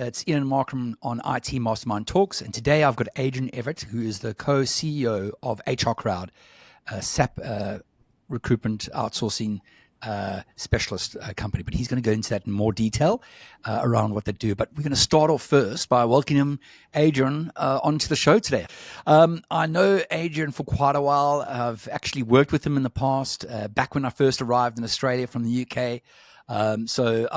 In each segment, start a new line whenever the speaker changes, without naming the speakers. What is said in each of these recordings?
It's Ian Markram on IT Mastermind Talks, and today I've got Adrian Everett, who is the co-CEO of HR Crowd, a SAP recruitment outsourcing specialist company. But he's going to go into that in more detail around what they do. But we're going to start off first by welcoming Adrian onto the show today. I know Adrian for quite a while. I've actually worked with him in the past, back when I first arrived in Australia from the UK. So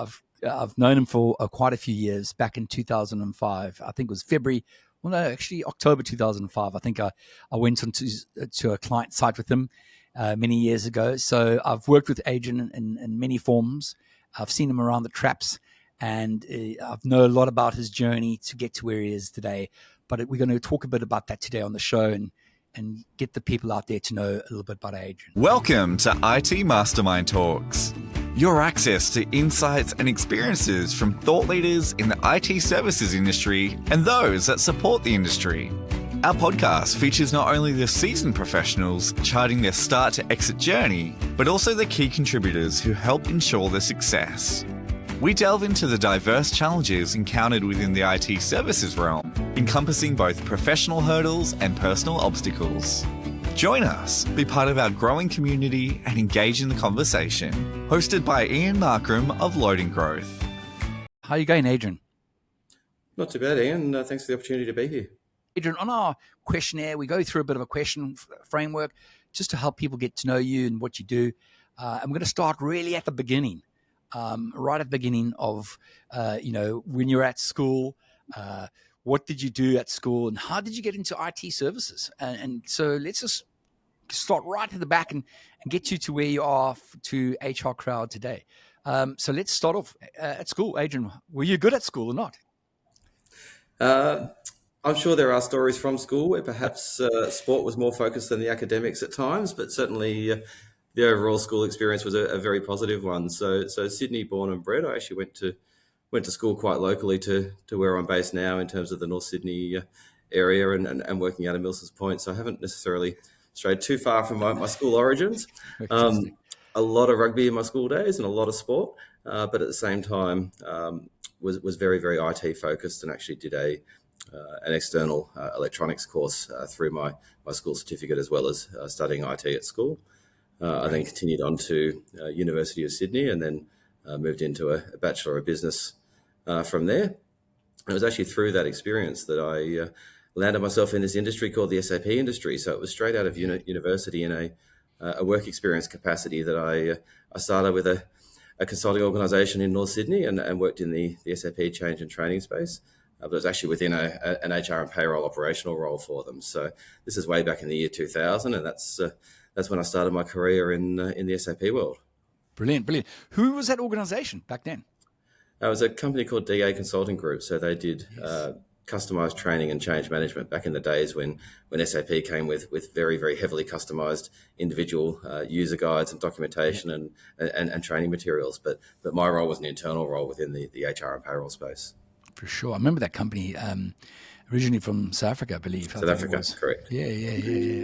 I've known him for quite a few years. Back in 2005, I think it was February. Well, no, actually October 2005. I think I went on to a client site with him many years ago. So I've worked with Adrian in many forms. I've seen him around the traps, and I've know a lot about his journey to get to where he is today. But we're going to talk a bit about that today on the show and get the people out there to know a little bit about Adrian.
Welcome to IT Mastermind Talks, your access to insights and experiences from thought leaders in the IT services industry and those that support the industry. Our podcast features not only the seasoned professionals charting their start to exit journey, but also the key contributors who help ensure their success. We delve into the diverse challenges encountered within the IT services realm, encompassing both professional hurdles and personal obstacles. Join us, be part of our growing community and engage in the conversation. Hosted by Ian Markram of LoadingGrowth.
How are you going, Adrian?
Not too bad, Ian. Thanks for the opportunity to be here.
Adrian, on our questionnaire, we go through a bit of a question framework just to help people get to know you and what you do. And we're going to start really at the beginning, right at the beginning of, when you're at school. What did you do at school, and how did you get into IT services? And so let's just start right at the back and get you to where you are to HR Crowd today. So let's start off at school. Adrian, were you good at school or not?
I'm sure there are stories from school where perhaps sport was more focused than the academics at times, but certainly the overall school experience was a very positive one. So Sydney born and bred. I actually went to school quite locally to where I'm based now in terms of the North Sydney area and working out of Milsons Point. So I haven't necessarily strayed too far from my school origins. A lot of rugby in my school days and a lot of sport, but at the same time was very, very IT focused, and actually did an external electronics course through my school certificate, as well as studying IT at school. I then continued on to University of Sydney, and then moved into a Bachelor of Business from there. It was actually through that experience that I landed myself in this industry called the SAP industry. So it was straight out of university in a work experience capacity that I started with a consulting organisation in North Sydney and worked in the SAP change and training space. But it was actually within an HR and payroll operational role for them. So this is way back in the year 2000, and that's when I started my career in the SAP world.
Brilliant. Who was that organisation back then?
It was a company called DA Consulting Group. So they did customised training and change management back in the days when SAP came with very, very heavily customised individual user guides and documentation and training materials. But my role was an internal role within the HR and payroll space.
For sure. I remember that company originally from South Africa, I believe.
South Africa, correct.
Yeah.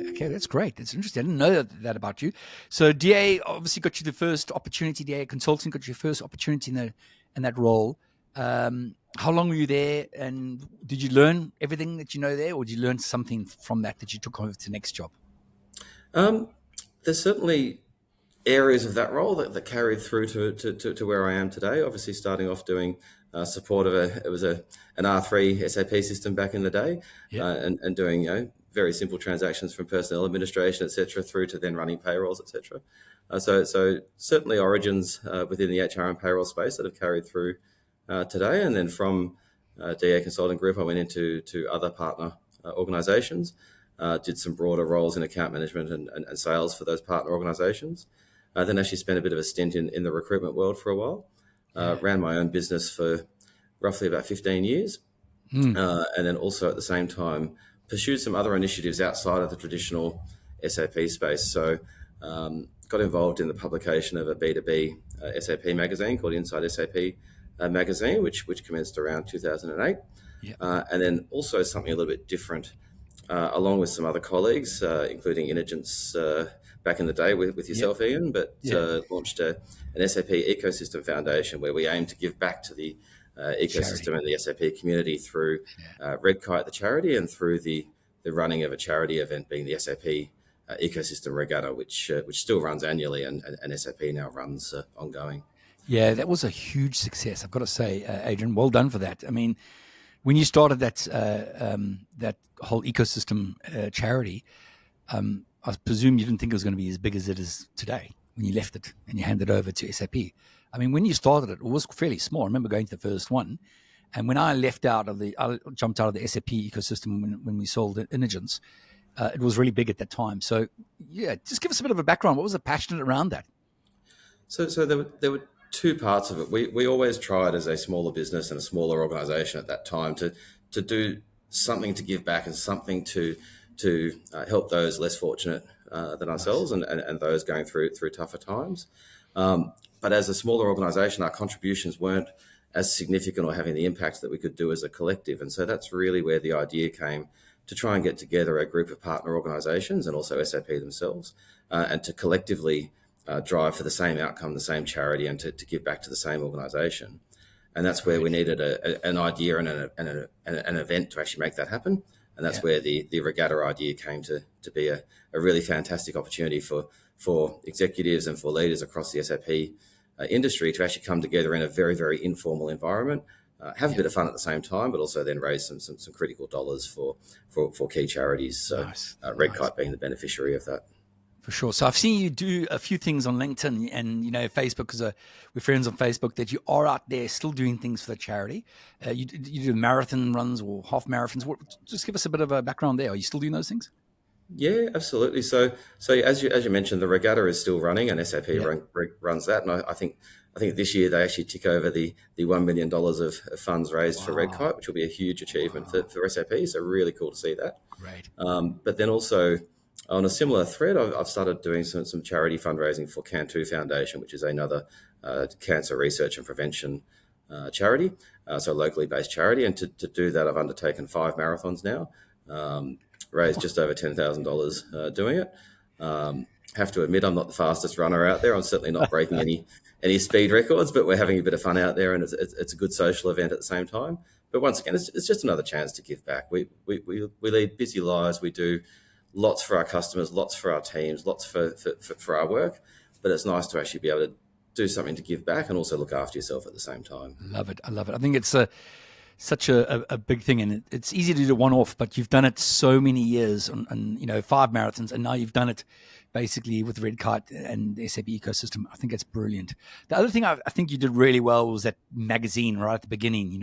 Okay, that's great. That's interesting. I didn't know that about you. So DA obviously got you the first opportunity. DA Consulting got you your first opportunity in that role. How long were you there, and did you learn everything that you know there, or did you learn something from that you took over to the next job?
There's certainly areas of that role that carried through to where I am today. Obviously, starting off doing support of an R3 SAP system back in the day, and doing very simple transactions from personnel administration, etc., through to then running payrolls, etc. So certainly origins within the HR and payroll space that have carried through today. And then from DA Consulting Group, I went into other partner organisations, did some broader roles in account management and sales for those partner organisations. Then actually spent a bit of a stint in the recruitment world for a while. Ran my own business for roughly about 15 years. And then also at the same time pursued some other initiatives outside of the traditional SAP space. So got involved in the publication of a B2B SAP magazine called Inside SAP Magazine, which commenced around 2008. And then also something a little bit different, along with some other colleagues, including Intelligence back in the day with yourself, Ian, but launched an SAP Ecosystem Foundation where we aim to give back to the
Charity.
ecosystem and the SAP community through Red Kite, the charity, and through the running of a charity event being the SAP Ecosystem Regatta, which still runs annually, and SAP now runs ongoing.
Yeah, that was a huge success. I've got to say, Adrian, well done for that. I mean, when you started that whole ecosystem charity, I presume you didn't think it was going to be as big as it is today when you left it and you handed it over to SAP. I mean, when you started it, it was fairly small. I remember going to the first one, and when I jumped out of the SAP ecosystem when we sold Intelligence, it was really big at that time. So, yeah, just give us a bit of a background. What was the passion around that?
So there were two parts of it. We always tried as a smaller business and a smaller organisation at that time to do something to give back and something to help those less fortunate than ourselves,
Nice.
and those going through tougher times. But as a smaller organisation, our contributions weren't as significant or having the impact that we could do as a collective. And so that's really where the idea came, to try and get together a group of partner organisations and also SAP themselves, and to collectively drive for the same outcome, the same charity, and to give back to the same organisation. And that's where we needed an idea and an event to actually make that happen. And that's where the regatta idea came to be a really fantastic opportunity for executives and for leaders across the SAP industry to actually come together in a very, very informal environment, have a bit of fun at the same time, but also then raise some critical dollars for key charities. So Red Kite being the beneficiary of that.
For sure. So I've seen you do a few things on LinkedIn and, Facebook, because we're friends on Facebook, that you are out there still doing things for the charity. You do marathon runs or half marathons. Just give us a bit of a background there. Are you still doing those things?
Yeah, absolutely. So as you mentioned, the regatta is still running, and SAP runs that. And I think this year they actually tick over the $1 million of funds raised for Red Kite, which will be a huge achievement for SAP. So really cool to see that.
Great.
But then also on a similar thread, I've started doing some charity fundraising for Cantu Foundation, which is another cancer research and prevention charity, so a locally based charity. And to do that, I've undertaken 5 marathons now. Raised just over $10,000 doing it. Have to admit, I'm not the fastest runner out there. I'm certainly not breaking any speed records, but we're having a bit of fun out there, and it's a good social event at the same time. But once again, it's just another chance to give back. We lead busy lives. We do lots for our customers, lots for our teams, lots for our work. But it's nice to actually be able to do something to give back and also look after yourself at the same time.
Love it. I love it. I think it's such a big thing, and it's easy to do one-off, but you've done it so many years on 5 marathons, and now you've done it basically with Red Kite and the SAP ecosystem. I think it's brilliant. The other thing I think you did really well was that magazine right at the beginning,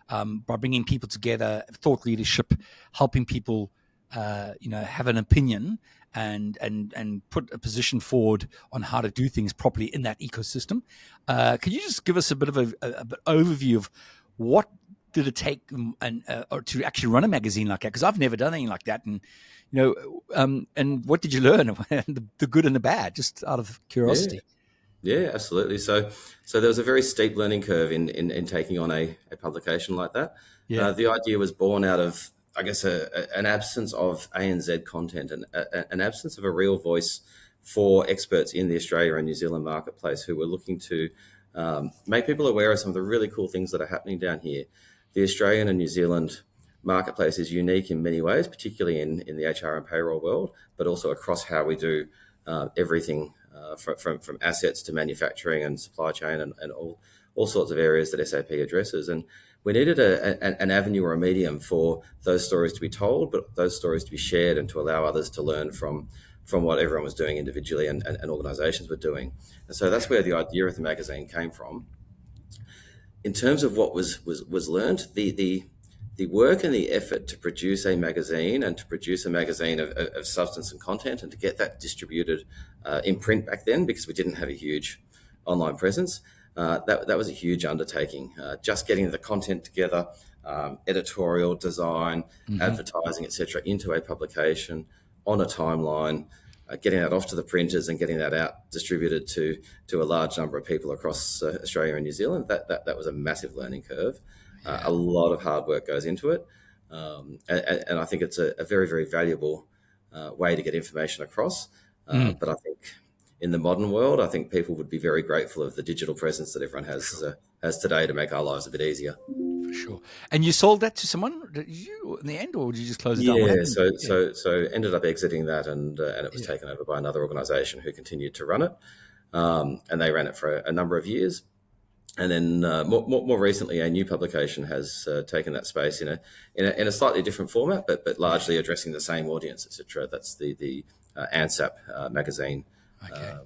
by bringing people together, thought leadership, helping people, have an opinion and put a position forward on how to do things properly in that ecosystem. Could you just give us a bit of an overview of what did it take or to actually run a magazine like that? Because I've never done anything like that, and and what did you learn? The good and the bad, just out of curiosity.
Yeah, absolutely. So there was a very steep learning curve in taking on a publication like that.
Yeah.
The idea was born out of, I guess, an absence of ANZ content and an absence of a real voice for experts in the Australia and New Zealand marketplace who were looking to make people aware of some of the really cool things that are happening down here. The Australian and New Zealand marketplace is unique in many ways, particularly in the HR and payroll world, but also across how we do everything from assets to manufacturing and supply chain and all sorts of areas that SAP addresses. And we needed an avenue or a medium for those stories to be told, but those stories to be shared and to allow others to learn from what everyone was doing individually and organisations were doing. And so that's where the idea of the magazine came from. In terms of what was learned, the work and the effort to produce a magazine and to produce a magazine of substance and content and to get that distributed in print back then, because we didn't have a huge online presence, that was a huge undertaking. Just getting the content together, editorial, design, advertising, etc., into a publication on a timeline, getting that off to the printers and getting that out distributed to a large number of people across Australia and New Zealand, that was a massive learning curve. A lot of hard work goes into it. And I think it's a very, very valuable way to get information across. But I think in the modern world, I think people would be very grateful of the digital presence that everyone has has today to make our lives a bit easier.
For sure. And you sold that to someone, did you, in the end, or did you just close it down? What
Yeah,
happened?
so ended up exiting that, and it was
Yeah.
taken over by another organisation who continued to run it, and they ran it for a number of years. And then more recently, a new publication has taken that space in a slightly different format, but largely addressing the same audience, etc. That's the ANSAP magazine
Okay.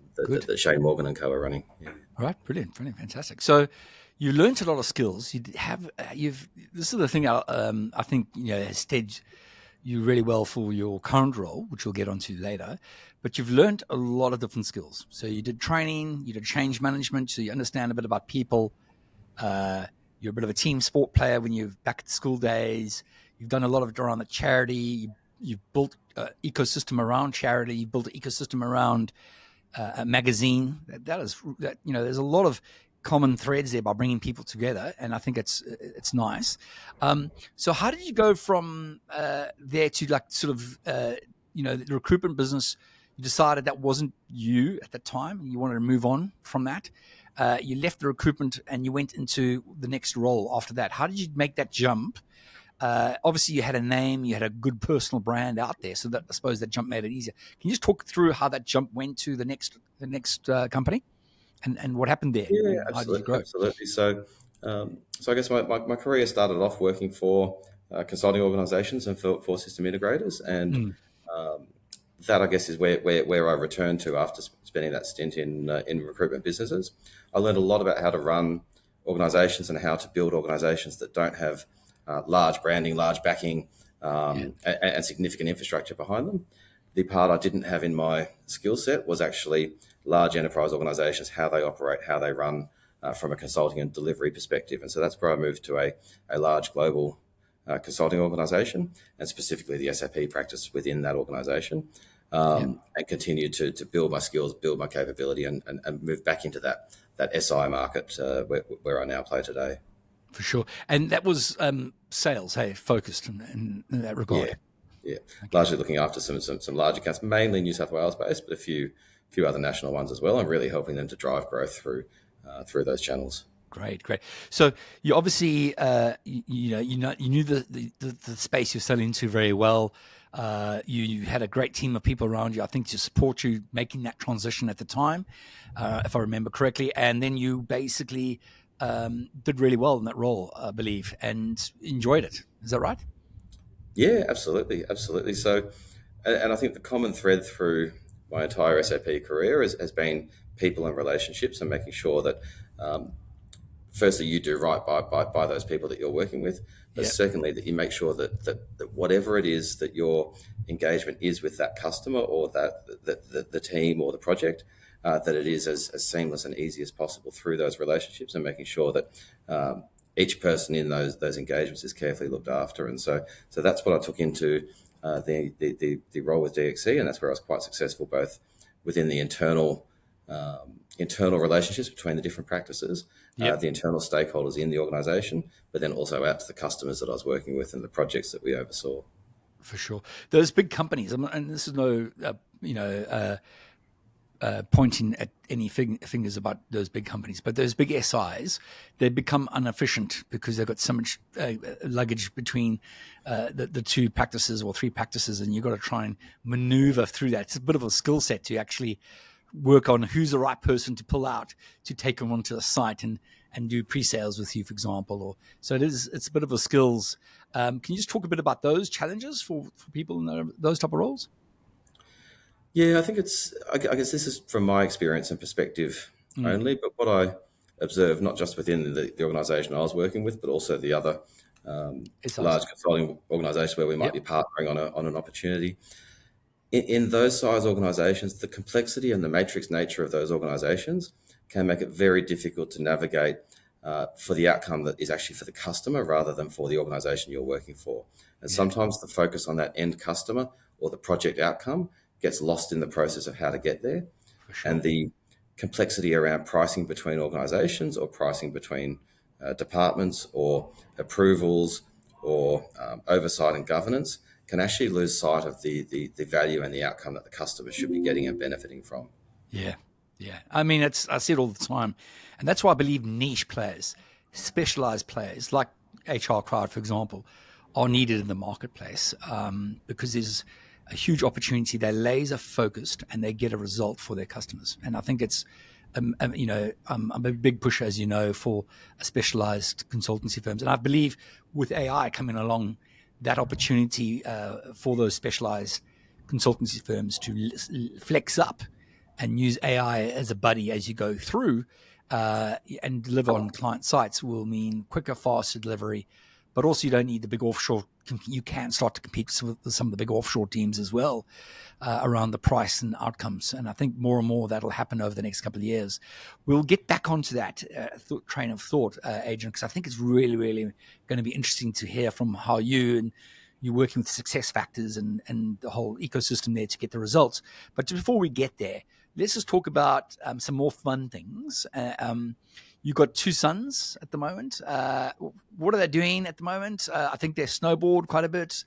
that Shane Morgan and co are running. Yeah.
All right, brilliant, fantastic. So you learned a lot of skills. This is the thing I think has stead you really well for your current role, which we'll get onto later. But you've learned a lot of different skills. So you did training, you did change management, so you understand a bit about people. You're a bit of a team sport player when you're back at the school days. You've done a lot of it around the charity. You've built an ecosystem around charity. You built an ecosystem around a magazine. There's a lot of common threads there by bringing people together, and I think it's nice. So how did you go from there to like sort of the recruitment business? You decided that wasn't you at the time, and you wanted to move on from that. You left the recruitment and you went into the next role after that. How did you make that jump? Obviously, you had a name, you had a good personal brand out there, so that I suppose that jump made it easier. Can you just talk through how that jump went to the next company, and what happened there?
Yeah,
And how did you grow?
absolutely. So I guess my career started off working for consulting organisations and for system integrators, and that I guess is where I returned to after spending that stint in recruitment businesses. I learned a lot about how to run organisations and how to build organisations that don't have large branding, large backing, and significant infrastructure behind them. The part I didn't have in my skill set was actually large enterprise organisations, how they operate, how they run from a consulting and delivery perspective. And so that's where I moved to a large global consulting organisation, and specifically the SAP practice within that organisation, and continued to build my skills, build my capability, and move back into that SI market where I now play today.
For sure. And that was sales, focused in that regard.
Yeah. Largely looking after some large accounts, mainly New South Wales based, but a few other national ones as well, and really helping them to drive growth through those channels.
Great. So you obviously you knew the space you're selling into very well. You had a great team of people around you, I think, to support you making that transition at the time, if I remember correctly. And then you basically did really well in that role, I believe, and enjoyed it. Is that right?
Yeah, absolutely. So, and I think the common thread through my entire SAP career has been people and relationships, and making sure that firstly you do right by those people that you're working with, but secondly that you make sure that whatever it is that your engagement is with that customer or that the team or the project, that it is as seamless and easy as possible through those relationships, and making sure that each person in those engagements is carefully looked after. And so that's what I took into the role with DXC, and that's where I was quite successful, both within the internal relationships between the different practices, the internal stakeholders in the organisation, but then also out to the customers that I was working with and the projects that we oversaw.
For sure. Those big companies, and this is no, pointing at any fingers about those big companies, but those big SIs, they become inefficient because they've got so much luggage between the two practices or three practices, and you've got to try and maneuver through that. It's a bit of a skill set to actually work on who's the right person to pull out to take them onto the site and do pre-sales with you, for example. So it's a bit of a skills. Can you just talk a bit about those challenges for people in those type of roles?
Yeah, I think I guess this is from my experience and perspective only, but what I observed, not just within the organisation I was working with, but also the other large consulting organisations where we might be partnering on an opportunity. In those size organisations, the complexity and the matrix nature of those organisations can make it very difficult to navigate for the outcome that is actually for the customer rather than for the organisation you're working for. And sometimes the focus on that end customer or the project outcome gets lost in the process of how to get there.
For sure.
And the complexity around pricing between organisations or pricing between departments or approvals or oversight and governance can actually lose sight of the value and the outcome that the customer should be getting and benefiting from.
Yeah. Yeah. I mean, I see it all the time. And that's why I believe niche players, specialized players like HR Crowd, for example, are needed in the marketplace because there's a huge opportunity. They're laser focused and they get a result for their customers. And I think it's, I'm a big pusher, as you know, for specialized consultancy firms. And I believe with AI coming along, that opportunity for those specialized consultancy firms to flex up and use AI as a buddy as you go through and deliver on client sites will mean quicker, faster delivery. But also, you don't need the big offshore. You can start to compete with some of the big offshore teams as well around the price and outcomes. And I think more and more that'll happen over the next couple of years. We'll get back onto that train of thought, Adrian, because I think it's really, really going to be interesting to hear from how you're working with success factors and the whole ecosystem there to get the results. But before we get there, let's just talk about some more fun things. You've got two sons at the moment. What are they doing at the moment? I think they snowboard quite a bit.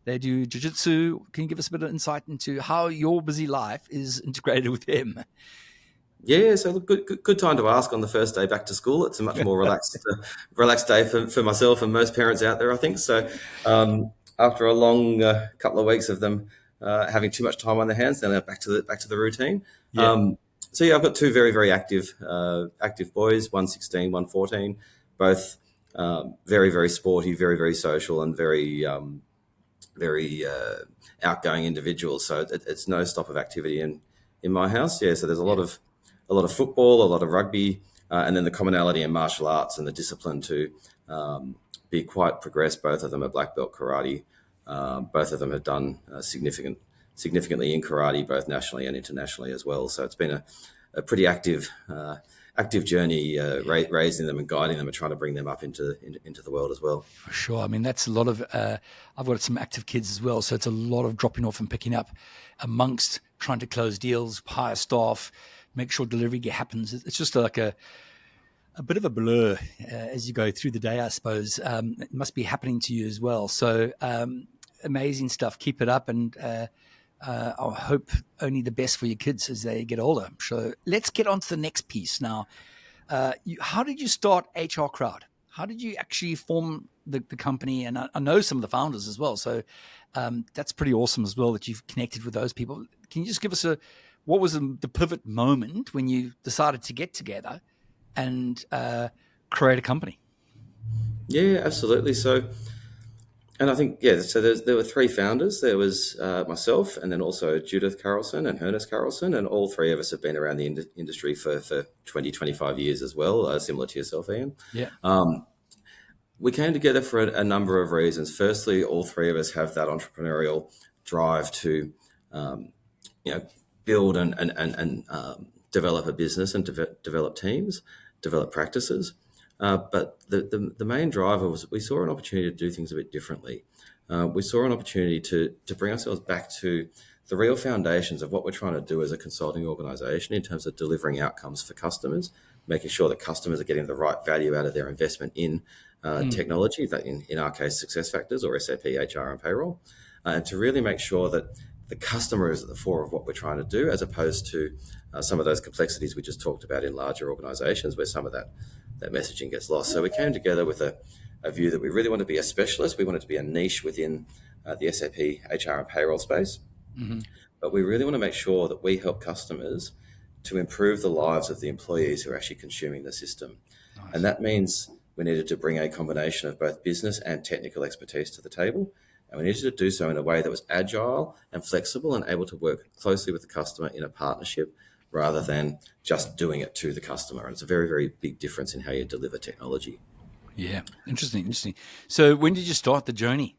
They do jiu-jitsu. Can you give us a bit of insight into how your busy life is integrated with them?
Yeah, so look, good time to ask on the first day back to school. It's a much more relaxed day for myself and most parents out there, I think. So after a long couple of weeks of them having too much time on their hands, then they're back to the routine.
Yeah.
So yeah, I've got two very, very active boys, one 16, one 14, both very, very sporty, very, very social, and very outgoing individuals. So it's no stop of activity in my house. Yeah, so there's a lot of football, a lot of rugby, and then the commonality in martial arts and the discipline to be quite progressed. Both of them are black belt karate. Both of them have done significantly in karate, both nationally and internationally as well. So it's been a pretty active journey, raising them and guiding them and trying to bring them up into the world as well.
For sure. I mean, that's a lot of, I've got some active kids as well. So it's a lot of dropping off and picking up amongst trying to close deals, hire staff, make sure delivery happens. It's just like a bit of a blur as you go through the day, I suppose. It must be happening to you as well. So amazing stuff. Keep it up. And I hope only the best for your kids as they get older. So let's get on to the next piece now. How did you start HR Crowd? How did you actually form the company? And I know some of the founders as well. So that's pretty awesome as well that you've connected with those people. Can you just give us what was the pivot moment when you decided to get together and create a company?
Yeah, absolutely. So, and I think, so there were three founders. There was myself, and then also Judith Carlson and Ernest Carlson, and all three of us have been around the industry for 20, 25 years as well, similar to yourself, Ian.
Yeah.
We came together for a number of reasons. Firstly, all three of us have that entrepreneurial drive to, build and develop a business and develop teams, develop practices. But the main driver was we saw an opportunity to do things a bit differently. We saw an opportunity to bring ourselves back to the real foundations of what we're trying to do as a consulting organisation in terms of delivering outcomes for customers, making sure that customers are getting the right value out of their investment in technology, that in our case, SuccessFactors or SAP HR and payroll, and to really make sure that the customer is at the fore of what we're trying to do, as opposed to some of those complexities we just talked about in larger organisations where some of that messaging gets lost. So we came together with a view that we really want to be a specialist. We wanted to be a niche within the SAP HR and payroll space. Mm-hmm. But we really want to make sure that we help customers to improve the lives of the employees who are actually consuming the system. Nice. And that means we needed to bring a combination of both business and technical expertise to the table. And we needed to do so in a way that was agile and flexible and able to work closely with the customer in a partnership rather than just doing it to the customer. And it's a very, very big difference in how you deliver technology.
Yeah, interesting. So when did you start the journey?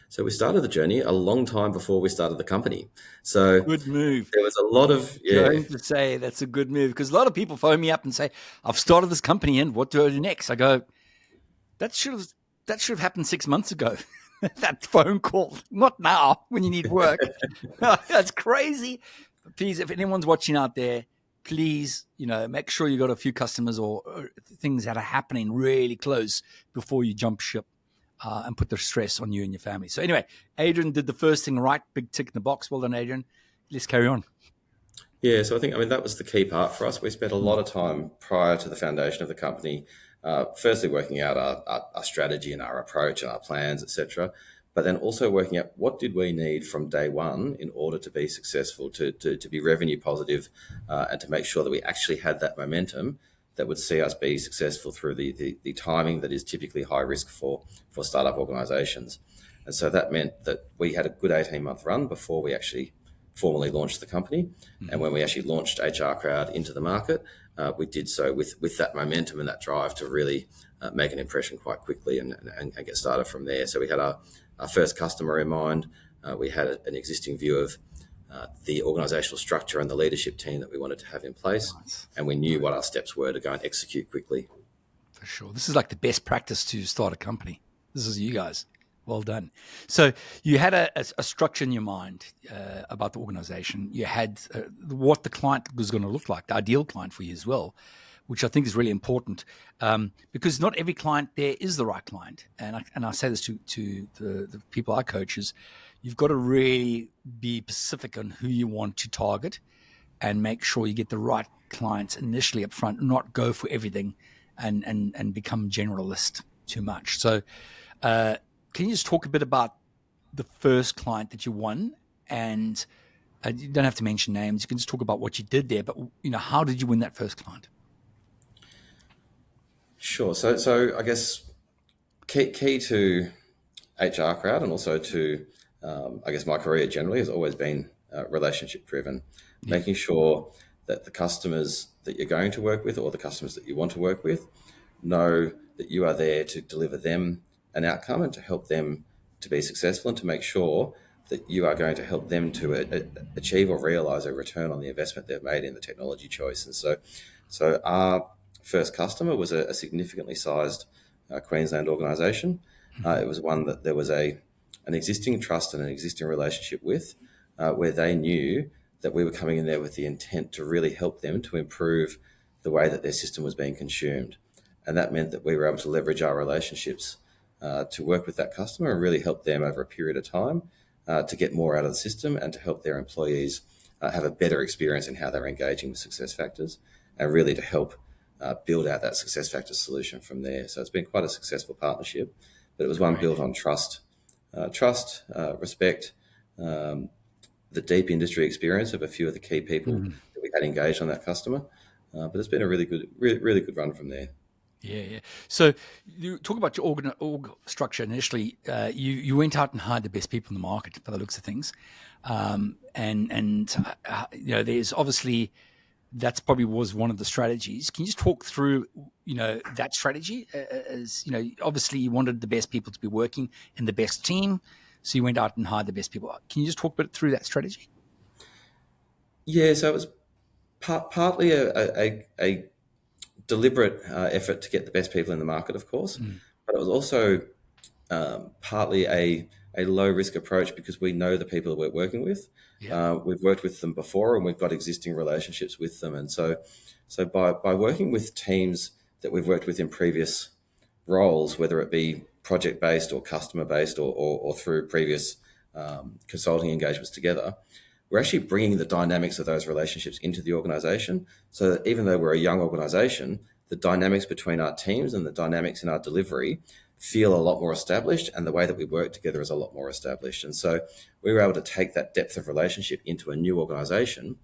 So we started the journey a long time before we started the company. So
good move.
There was a lot of
going to say that's a good move, because a lot of people phone me up and say, "I've started this company, and what do I do next?" I go, "That should have happened 6 months ago." That phone call, not now when you need work. That's crazy. Please, if anyone's watching out there, please, make sure you got a few customers or things that are happening really close before you jump ship and put the stress on you and your family. So anyway, Adrian did the first thing right, big tick in the box. Well done, Adrian. Let's carry on.
Yeah, so I mean, that was the key part for us. We spent a lot of time prior to the foundation of the company, firstly working out our strategy and our approach and our plans, etc. But then also working out what did we need from day one in order to be successful, to be revenue positive, and to make sure that we actually had that momentum that would see us be successful through the timing that is typically high risk for startup organisations. And so that meant that we had a good 18-month run before we actually formally launched the company. And when we actually launched HR Crowd into the market, we did so with that momentum and that drive to really make an impression quite quickly and get started from there. So we had our first customer in mind. We had an existing view of the organisational structure and the leadership team that we wanted to have in place.
Nice.
And we knew what our steps were to go and execute quickly.
For sure. This is like the best practice to start a company. This is you guys. Well done. So you had a structure in your mind about the organization. You had what the client was going to look like, the ideal client for you as well, which I think is really important because not every client there is the right client. And I say this to the people I coach is you've got to really be specific on who you want to target and make sure you get the right clients initially up front, not go for everything and become generalist too much. So can you just talk a bit about the first client that you won? And you don't have to mention names. You can just talk about what you did there. But how did you win that first client?
Sure. So I guess key to HR Crowd and also to I guess my career generally has always been relationship driven,
Yeah.
making sure that the customers that you're going to work with or the customers that you want to work with know that you are there to deliver them an outcome and to help them to be successful and to make sure that you are going to help them to achieve or realize a return on the investment they've made in the technology choice. And so our first customer was a significantly sized Queensland organisation. It was one that there was an existing trust and an existing relationship with, where they knew that we were coming in there with the intent to really help them to improve the way that their system was being consumed. And that meant that we were able to leverage our relationships to work with that customer and really help them over a period of time to get more out of the system and to help their employees have a better experience in how they're engaging with SuccessFactors and really to help build out that SuccessFactors solution from there. So it's been quite a successful partnership, but it was one built on trust, respect, the deep industry experience of a few of the key people that we had engaged on that customer. But it's been a really good run from there.
Yeah. So you talk about your org structure initially. You went out and hired the best people in the market by the looks of things, there's obviously that's probably was one of the strategies. Can you just talk through that strategy? As obviously you wanted the best people to be working in the best team, so you went out and hired the best people. Can you just talk a bit through that strategy?
Yeah, so it was partly a deliberate effort to get the best people in the market, of course, but it was also partly a low risk approach because we know the people that we're working with.
Yeah.
We've worked with them before and we've got existing relationships with them. And so by working with teams that we've worked with in previous roles, whether it be project based or customer based or through previous consulting engagements together, we're actually bringing the dynamics of those relationships into the organization so that even though we're a young organization, the dynamics between our teams and the dynamics in our delivery feel a lot more established and the way that we work together is a lot more established. And so we were able to take that depth of relationship into a new organization,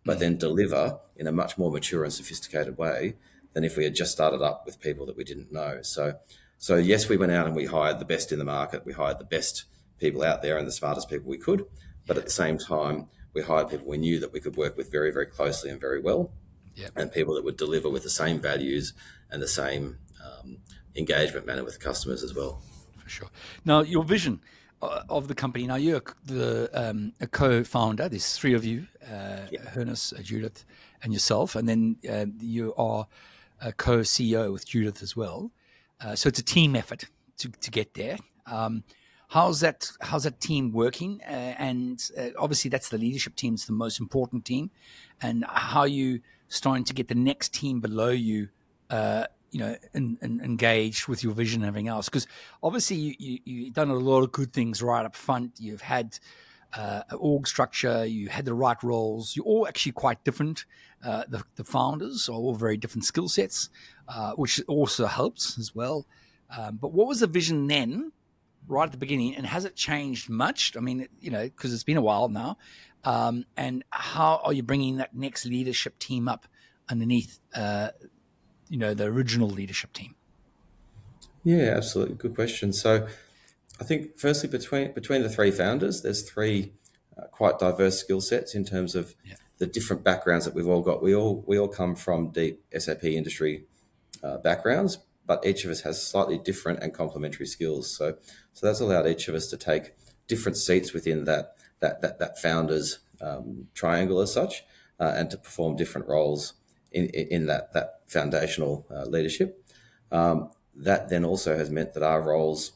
but then deliver in a much more mature and sophisticated way than if we had just started up with people that we didn't know. So yes, we went out and we hired the best in the market. We hired the best people out there and the smartest people we could. But at the same time, we hired people we knew that we could work with very, very closely and very well, and people that would deliver with the same values and the same engagement manner with customers as well.
For sure. Now, your vision of the company. Now, you're a co-founder. There's three of you: Hernis, Judith, and yourself, and then you are a co-CEO with Judith as well. So it's a team effort to get there. How's that team working? And obviously, that's the leadership team. It's the most important team. And how are you starting to get the next team below you, engaged with your vision and everything else? Because obviously, you've done a lot of good things right up front. You've had org structure, you had the right roles. You're all actually quite different. The founders are all very different skill sets, which also helps as well. But what was the vision then, right at the beginning, and has it changed much? I mean, because it's been a while now. And how are you bringing that next leadership team up underneath, the original leadership team?
Yeah, absolutely. Good question. So I think firstly between the three founders, there's three quite diverse skill sets in terms of
Yeah,
the different backgrounds that we've all got. We all come from deep SAP industry backgrounds, but each of us has slightly different and complementary skills. So that's allowed each of us to take different seats within that founders triangle as such, and to perform different roles in that foundational leadership. That then also has meant that our roles,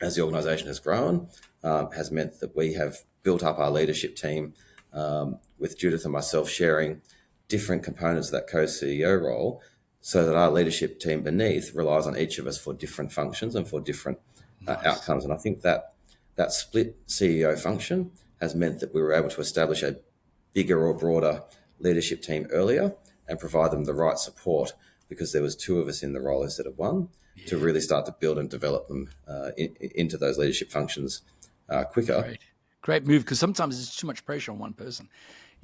as the organisation has grown, has meant that we have built up our leadership team, with Judith and myself sharing different components of that co-CEO role, so that our leadership team beneath relies on each of us for different functions and for different
nice.
outcomes. And I think that split CEO function has meant that we were able to establish a bigger or broader leadership team earlier and provide them the right support, because there was two of us in the role instead of one, to
Yeah,
really start to build and develop them into those leadership functions quicker.
great move, because sometimes there's too much pressure on one person.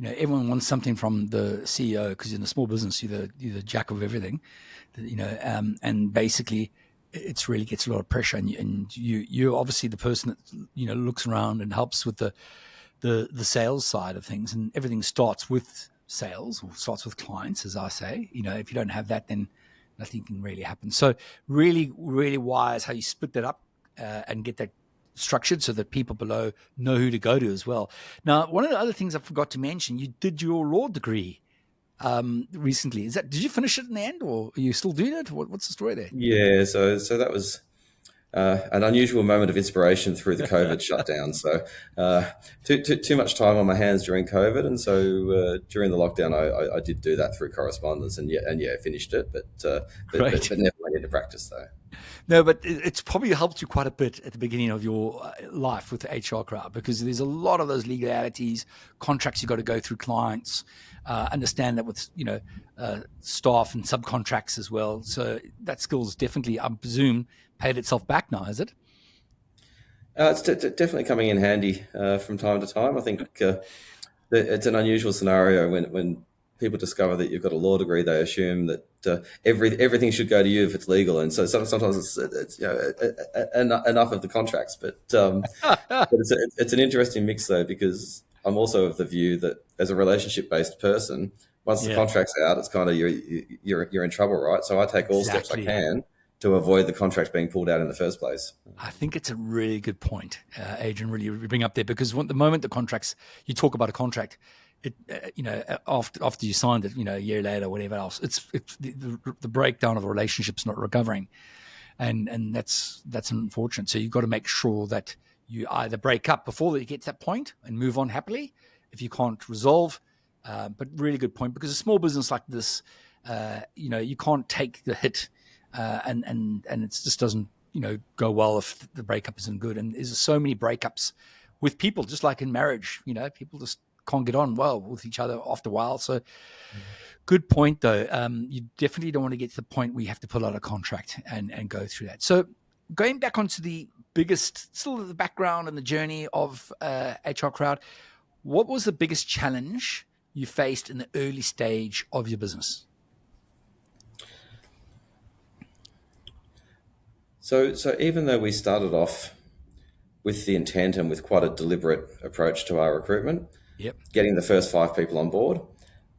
Everyone wants something from the CEO, because in a small business, you're the jack of everything. And basically, it's really gets a lot of pressure, and you're obviously the person that looks around and helps with the sales side of things, and everything starts with sales, or starts with clients, as I say. If you don't have that, then nothing can really happen. So really, really wise how you split that up, and get that structured so that people below know who to go to as well. Now, one of the other things I forgot to mention, you did your law degree recently. Did you finish it in the end, or are you still doing it? What's the story there?
Yeah, so that was an unusual moment of inspiration through the COVID shutdown. So too much time on my hands during COVID, and so during the lockdown, I did do that through correspondence, and yeah, finished it,
Great.
but never went into practice though.
No, but it's probably helped you quite a bit at the beginning of your life with the HR crowd, because there's a lot of those legalities, contracts you got to go through, clients, understand that with staff and subcontracts as well. So that skill's definitely, I presume, paid itself back now, is it?
It's definitely coming in handy from time to time. I think it's an unusual scenario when people discover that you've got a law degree. They assume that everything should go to you if it's legal, and so sometimes it's enough of the contracts. But it's an interesting mix though, because I'm also of the view that as a relationship based person, once the
Yeah,
contract's out, it's kind of you're in trouble, right? So I take all steps I
exactly.
can to avoid the contract being pulled out in the first place.
I think it's a really good point, Adrian. Really, you bring up there, because the moment the contracts, you talk about a contract, after you signed it, a year later, whatever else, it's the breakdown of a relationship's not recovering, and that's unfortunate. So you've got to make sure that you either break up before you get to that point and move on happily if you can't resolve. But really good point, because a small business like this, you can't take the hit, and it just doesn't go well if the breakup isn't good. And there's so many breakups with people, just like in marriage. People just can't get on well with each other after a while. So good point, though. You definitely don't want to get to the point where you have to pull out a contract and go through that. So going back onto the still the background and the journey of HR Crowd, what was the biggest challenge you faced in the early stage of your business?
So even though we started off with the intent and with quite a deliberate approach to our recruitment,
Yep.
getting the first 5 people on board,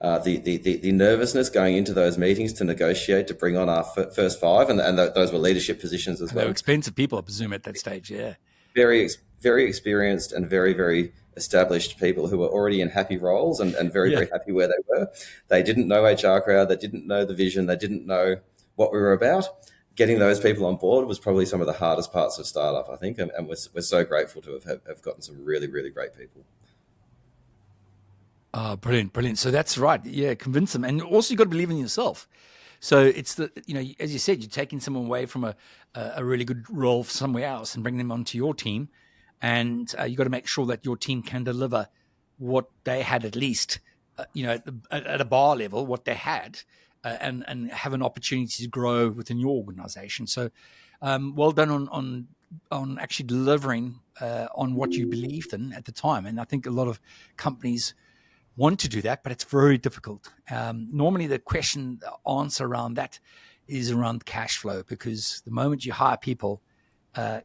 the nervousness going into those meetings to negotiate to bring on our first five, and those were leadership positions as
And they're
well.
expensive people, I presume, at that stage. Yeah.
Very experienced and very established people who were already in happy roles and
Yeah.
very happy where they were. They didn't know HR Crowd, they didn't know the vision, they didn't know what we were about. Getting those people on board was probably some of the hardest parts of startup, I think, and we're so grateful to have gotten some really great people.
Oh, brilliant, brilliant. So that's right. Yeah, convince them. And also you got to believe in yourself. So it's as you said, you're taking someone away from a really good role somewhere else and bringing them onto your team. and you got to make sure that your team can deliver what they had, at least at a bar level, what they had, and have an opportunity to grow within your organization. So well done on actually delivering on what you believed in at the time. And I think a lot of companies want to do that, but it's very difficult. Normally the answer around that is around cash flow, because the moment you hire people,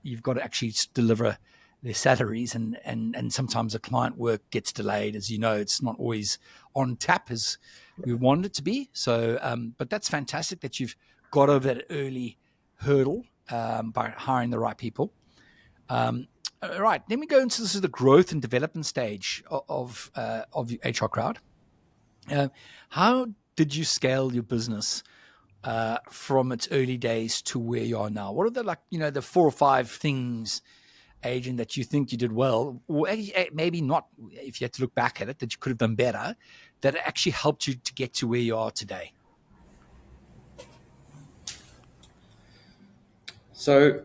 you've got to actually deliver their salaries, and sometimes the client work gets delayed. As you know, it's not always on tap as we want it to be. So, but that's fantastic that you've got over that early hurdle by hiring the right people. All right, let me go into this is the growth and development stage of HR Crowd. How did you scale your business from its early days to where you are now? What are the 4 or 5 things, Adrian, that you think you did well, or maybe not, if you had to look back at it, that you could have done better, that actually helped you to get to where you are today?
So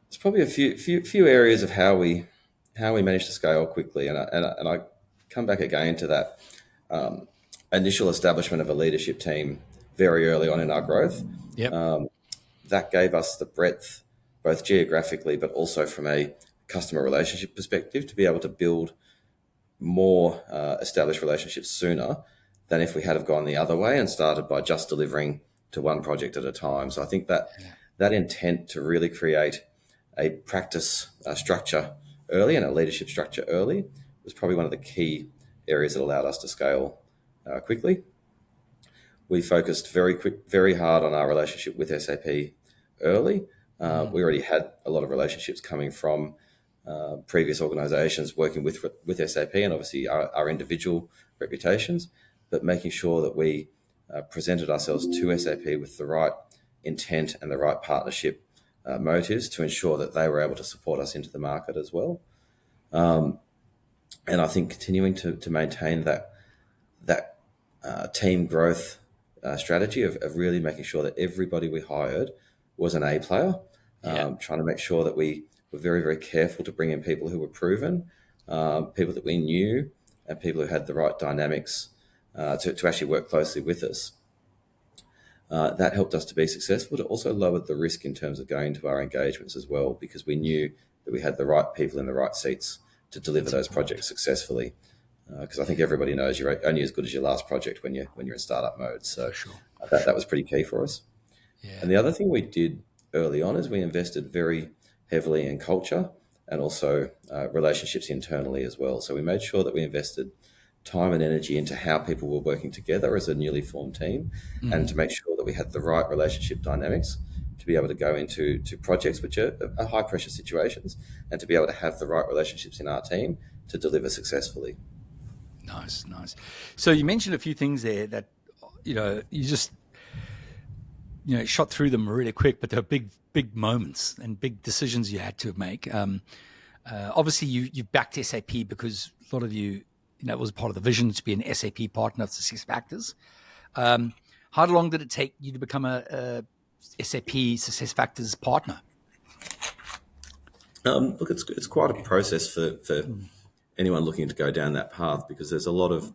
it's probably a few areas of how we managed to scale quickly, and I come back again to that initial establishment of a leadership team very early on in our growth.
Yep.
That gave us the breadth, both geographically but also from a customer relationship perspective, to be able to build more established relationships sooner than if we had have gone the other way and started by just delivering to one project at a time. So I think that intent to really create a practice structure early and a leadership structure early was probably one of the key areas that allowed us to scale quickly. We focused very hard on our relationship with SAP early. We already had a lot of relationships coming from previous organizations working with SAP, and obviously our individual reputations, but making sure that we presented ourselves to SAP with the right intent and the right partnership motives to ensure that they were able to support us into the market as well. And I think continuing to maintain that team growth strategy of really making sure that everybody we hired was an A player, trying to make sure that we were very, very careful to bring in people who were proven, people that we knew, and people who had the right dynamics to actually work closely with us. That helped us to be successful. It also lowered the risk in terms of going to our engagements as well, because we knew that we had the right people in the right seats to deliver those projects successfully. Because I think everybody knows you're only as good as your last project when you're in startup mode. So that was pretty key for us. Yeah. And the other thing we did early on is we invested very heavily in culture and also relationships internally as well. So we made sure that we invested time and energy into how people were working together as a newly formed team, and to make sure that we had the right relationship dynamics to be able to go into projects which are high pressure situations, and to be able to have the right relationships in our team to deliver successfully.
Nice. So you mentioned a few things there that, you just, shot through them really quick, but they're big moments and big decisions you had to make. Obviously you backed SAP because a lot of you, it was part of the vision to be an SAP partner of SuccessFactors. How long did it take you to become a SAP SuccessFactors partner?
Look, it's quite a process for anyone looking to go down that path, because there's a lot of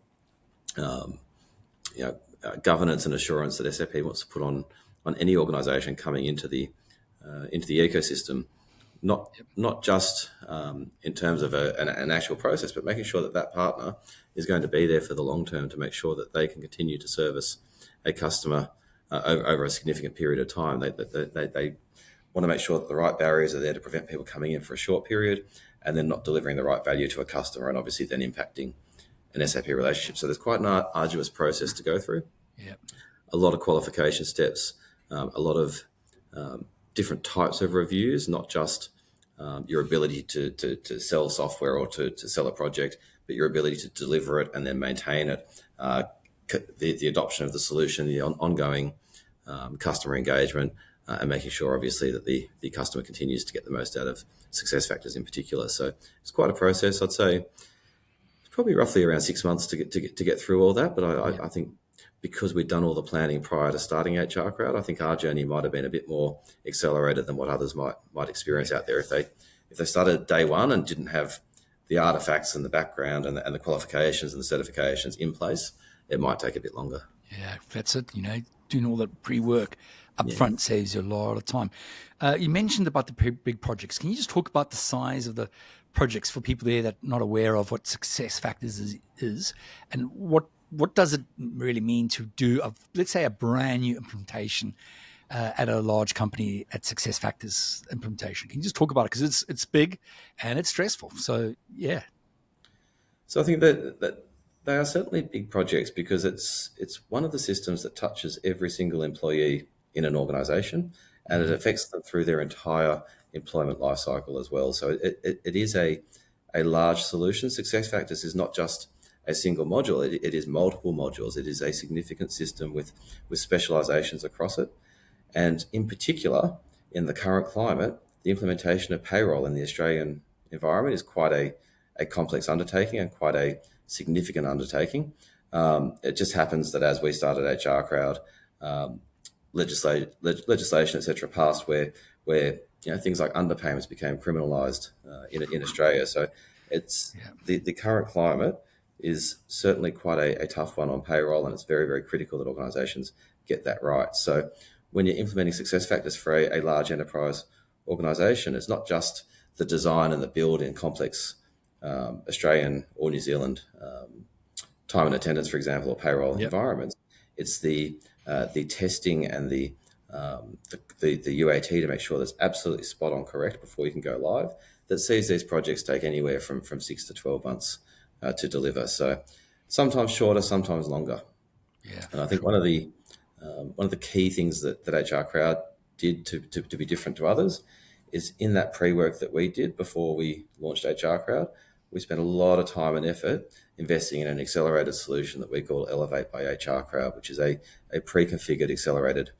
governance and assurance that SAP wants to put on any organisation coming into the ecosystem. Not just in terms of an actual process, but making sure that partner is going to be there for the long term, to make sure that they can continue to service a customer over a significant period of time. They want to make sure that the right barriers are there to prevent people coming in for a short period and then not delivering the right value to a customer, and obviously then impacting an SAP relationship. So there's quite an arduous process to go through.
Yep.
A lot of qualification steps, a lot of different types of reviews, not just your ability to sell software or to sell a project, but your ability to deliver it and then maintain it, the adoption of the solution, the ongoing customer engagement, and making sure, obviously, that the customer continues to get the most out of SuccessFactors in particular. So it's quite a process. I'd say it's probably roughly around 6 months to get through all that, but I think because we'd done all the planning prior to starting HR Crowd, I think our journey might have been a bit more accelerated than what others might experience out there. If they started day one and didn't have the artifacts and the background and the qualifications and the certifications in place, it might take a bit longer.
Yeah, that's it. Doing all that pre-work up
Yeah.
front saves you a lot of time. You mentioned about the big projects. Can you just talk about the size of the projects for people there that are not aware of what success factors is and what does it really mean to do, let's say, a brand new implementation at a large company at Success Factors implementation? Can you just talk about it? Because it's big and it's stressful. So, yeah.
So I think that they are certainly big projects because it's one of the systems that touches every single employee in an organisation, and it affects them through their entire employment life cycle as well. So it is a large solution. Success Factors is not just a single module; it is multiple modules. It is a significant system with specialisations across it, and in particular, in the current climate, the implementation of payroll in the Australian environment is quite a complex undertaking and quite a significant undertaking. It just happens that as we started HR Crowd, legislation, etc., passed where things like underpayments became criminalised in Australia. So it's the current climate is certainly quite a tough one on payroll, and it's very, very critical that organisations get that right. So when you're implementing success factors for a large enterprise organisation, it's not just the design and the build in complex Australian or New Zealand time and attendance, for example, or payroll environments. It's the testing and the UAT to make sure that's absolutely spot on correct before you can go live that sees these projects take anywhere from 6 to 12 months to deliver. So sometimes shorter, sometimes longer.
Yeah,
and I think one of the key things that HR Crowd did to be different to others is in that pre-work that we did before we launched HR Crowd, we spent a lot of time and effort investing in an accelerated solution that we call Elevate by HR Crowd, which is a pre-configured accelerated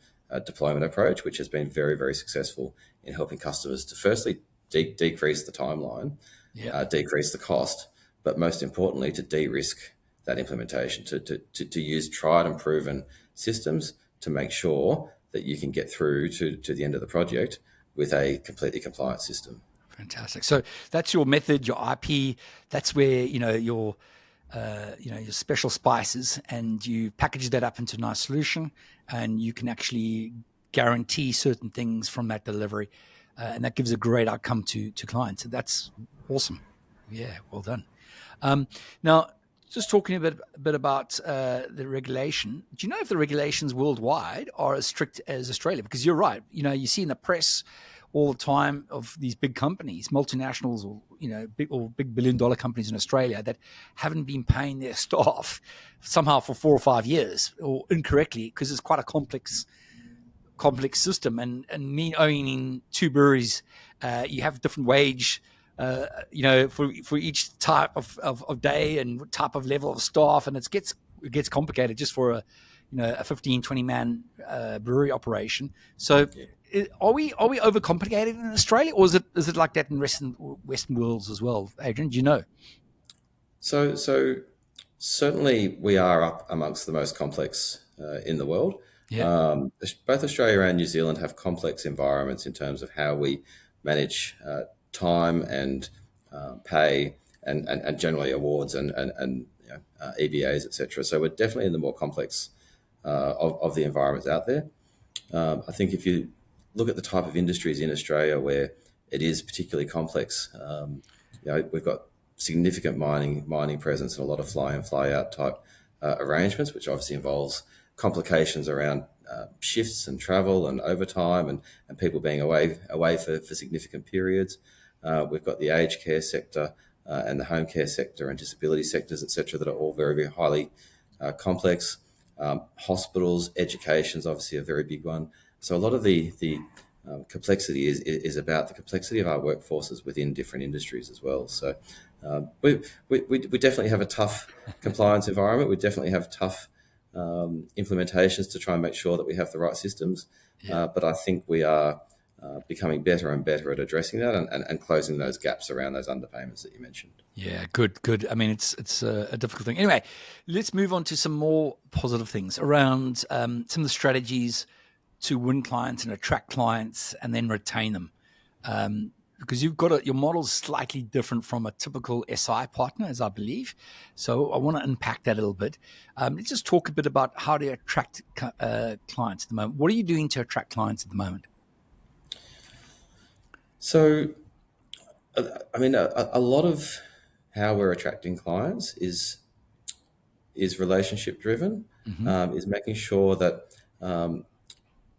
deployment approach, which has been very, very successful in helping customers to firstly decrease the timeline, decrease the cost, but most importantly, to de-risk that implementation, to use tried and proven systems to make sure that you can get through to the end of the project with a completely compliant system.
Fantastic. So that's your method, your IP. That's where your special spices, and you package that up into a nice solution, and you can actually guarantee certain things from that delivery, and that gives a great outcome to clients. So that's awesome. Yeah, well done. Now, just talking a bit about the regulation. Do you know if the regulations worldwide are as strict as Australia? Because you're right. You see in the press all the time of these big companies, multinationals, or big billion-dollar companies in Australia that haven't been paying their staff somehow for 4 or 5 years, or incorrectly, because it's quite a complex system. And me owning 2 breweries, you have different wage, for each type of day and type of level of staff, and it gets complicated just for a 15, 20 man brewery operation. So are we overcomplicated in Australia, or is it like that in Western worlds as well, Adrian? Do you know?
So certainly we are up amongst the most complex in the world. Both Australia and New Zealand have complex environments in terms of how we manage time and pay and generally awards and EBAs, etc. So we're definitely in the more complex of the environments out there. I think if you look at the type of industries in Australia where it is particularly complex, we've got significant mining presence and a lot of fly in, fly out type arrangements, which obviously involves complications around shifts and travel and overtime and people being away for significant periods. We've got the aged care sector and the home care sector and disability sectors, etc., that are all very, very highly complex. Hospitals, education is obviously a very big one. So a lot of the complexity is about the complexity of our workforces within different industries as well. So we definitely have a tough compliance environment. We definitely have tough implementations to try and make sure that we have the right systems. But I think we are becoming better and better at addressing that and closing those gaps around those underpayments that you mentioned.
Yeah, good. I mean, it's a difficult thing. Anyway, let's move on to some more positive things around some of the strategies to win clients and attract clients and then retain them. Because you've got your model's slightly different from a typical SI partner, as I believe. So I want to unpack that a little bit. Let's just talk a bit about how to attract clients at the moment. What are you doing to attract clients at the moment?
So, I mean, a lot of how we're attracting clients is relationship driven, is making sure that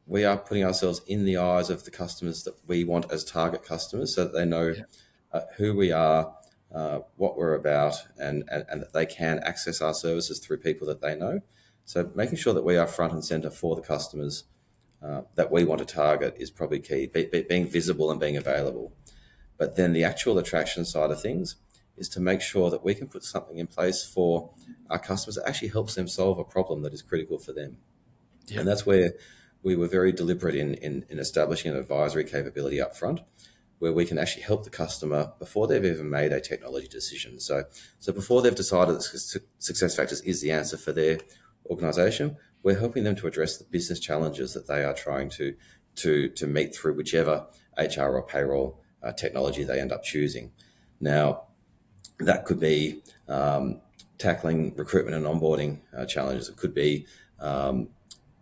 we are putting ourselves in the eyes of the customers that we want as target customers, so that they know who we are, what we're about, and that they can access our services through people that they know. So making sure that we are front and center for the customers that we want to target is probably key, being visible and being available. But then the actual attraction side of things is to make sure that we can put something in place for our customers that actually helps them solve a problem that is critical for them. Yep. And that's where we were very deliberate in establishing an advisory capability up front, where we can actually help the customer before they've even made a technology decision. So before they've decided that SuccessFactors is the answer for their organization, we're helping them to address the business challenges that they are trying to meet through whichever HR or payroll technology they end up choosing. Now, that could be tackling recruitment and onboarding challenges. It could be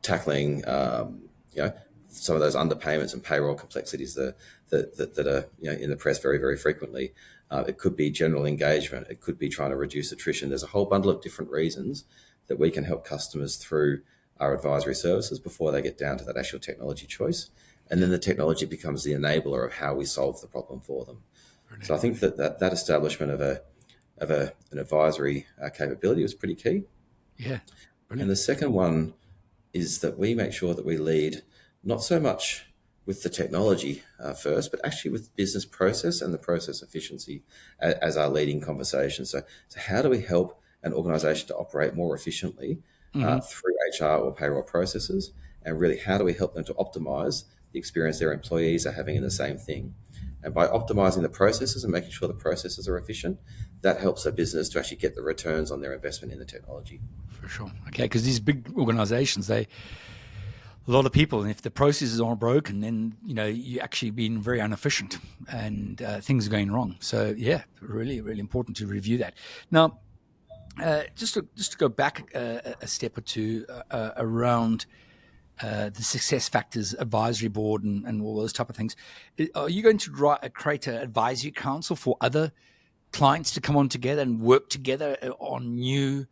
tackling some of those underpayments and payroll complexities that are in the press very, very frequently. It could be general engagement. It could be trying to reduce attrition. There's a whole bundle of different reasons that we can help customers through our advisory services before they get down to that actual technology choice. And then the technology becomes the enabler of how we solve the problem for them. Brilliant. So I think that establishment of an advisory capability was pretty key.
Yeah. Brilliant.
And the second one is that we make sure that we lead not so much with the technology first, but actually with business process and the process efficiency as our leading conversation. So how do we help an organization to operate more efficiently through HR or payroll processes? And really, how do we help them to optimize the experience their employees are having in the same thing? And by optimizing the processes and making sure the processes are efficient, that helps a business to actually get the returns on their investment in the technology.
For sure. Okay, because these big organizations, a lot of people, and if the processes aren't broken, then you're actually being very inefficient and things are going wrong. So yeah, really, really important to review that. Now, just to go back a step or two around the SuccessFactors advisory board and all those type of things, are you going to create an advisory council for other clients to come on together and work together on new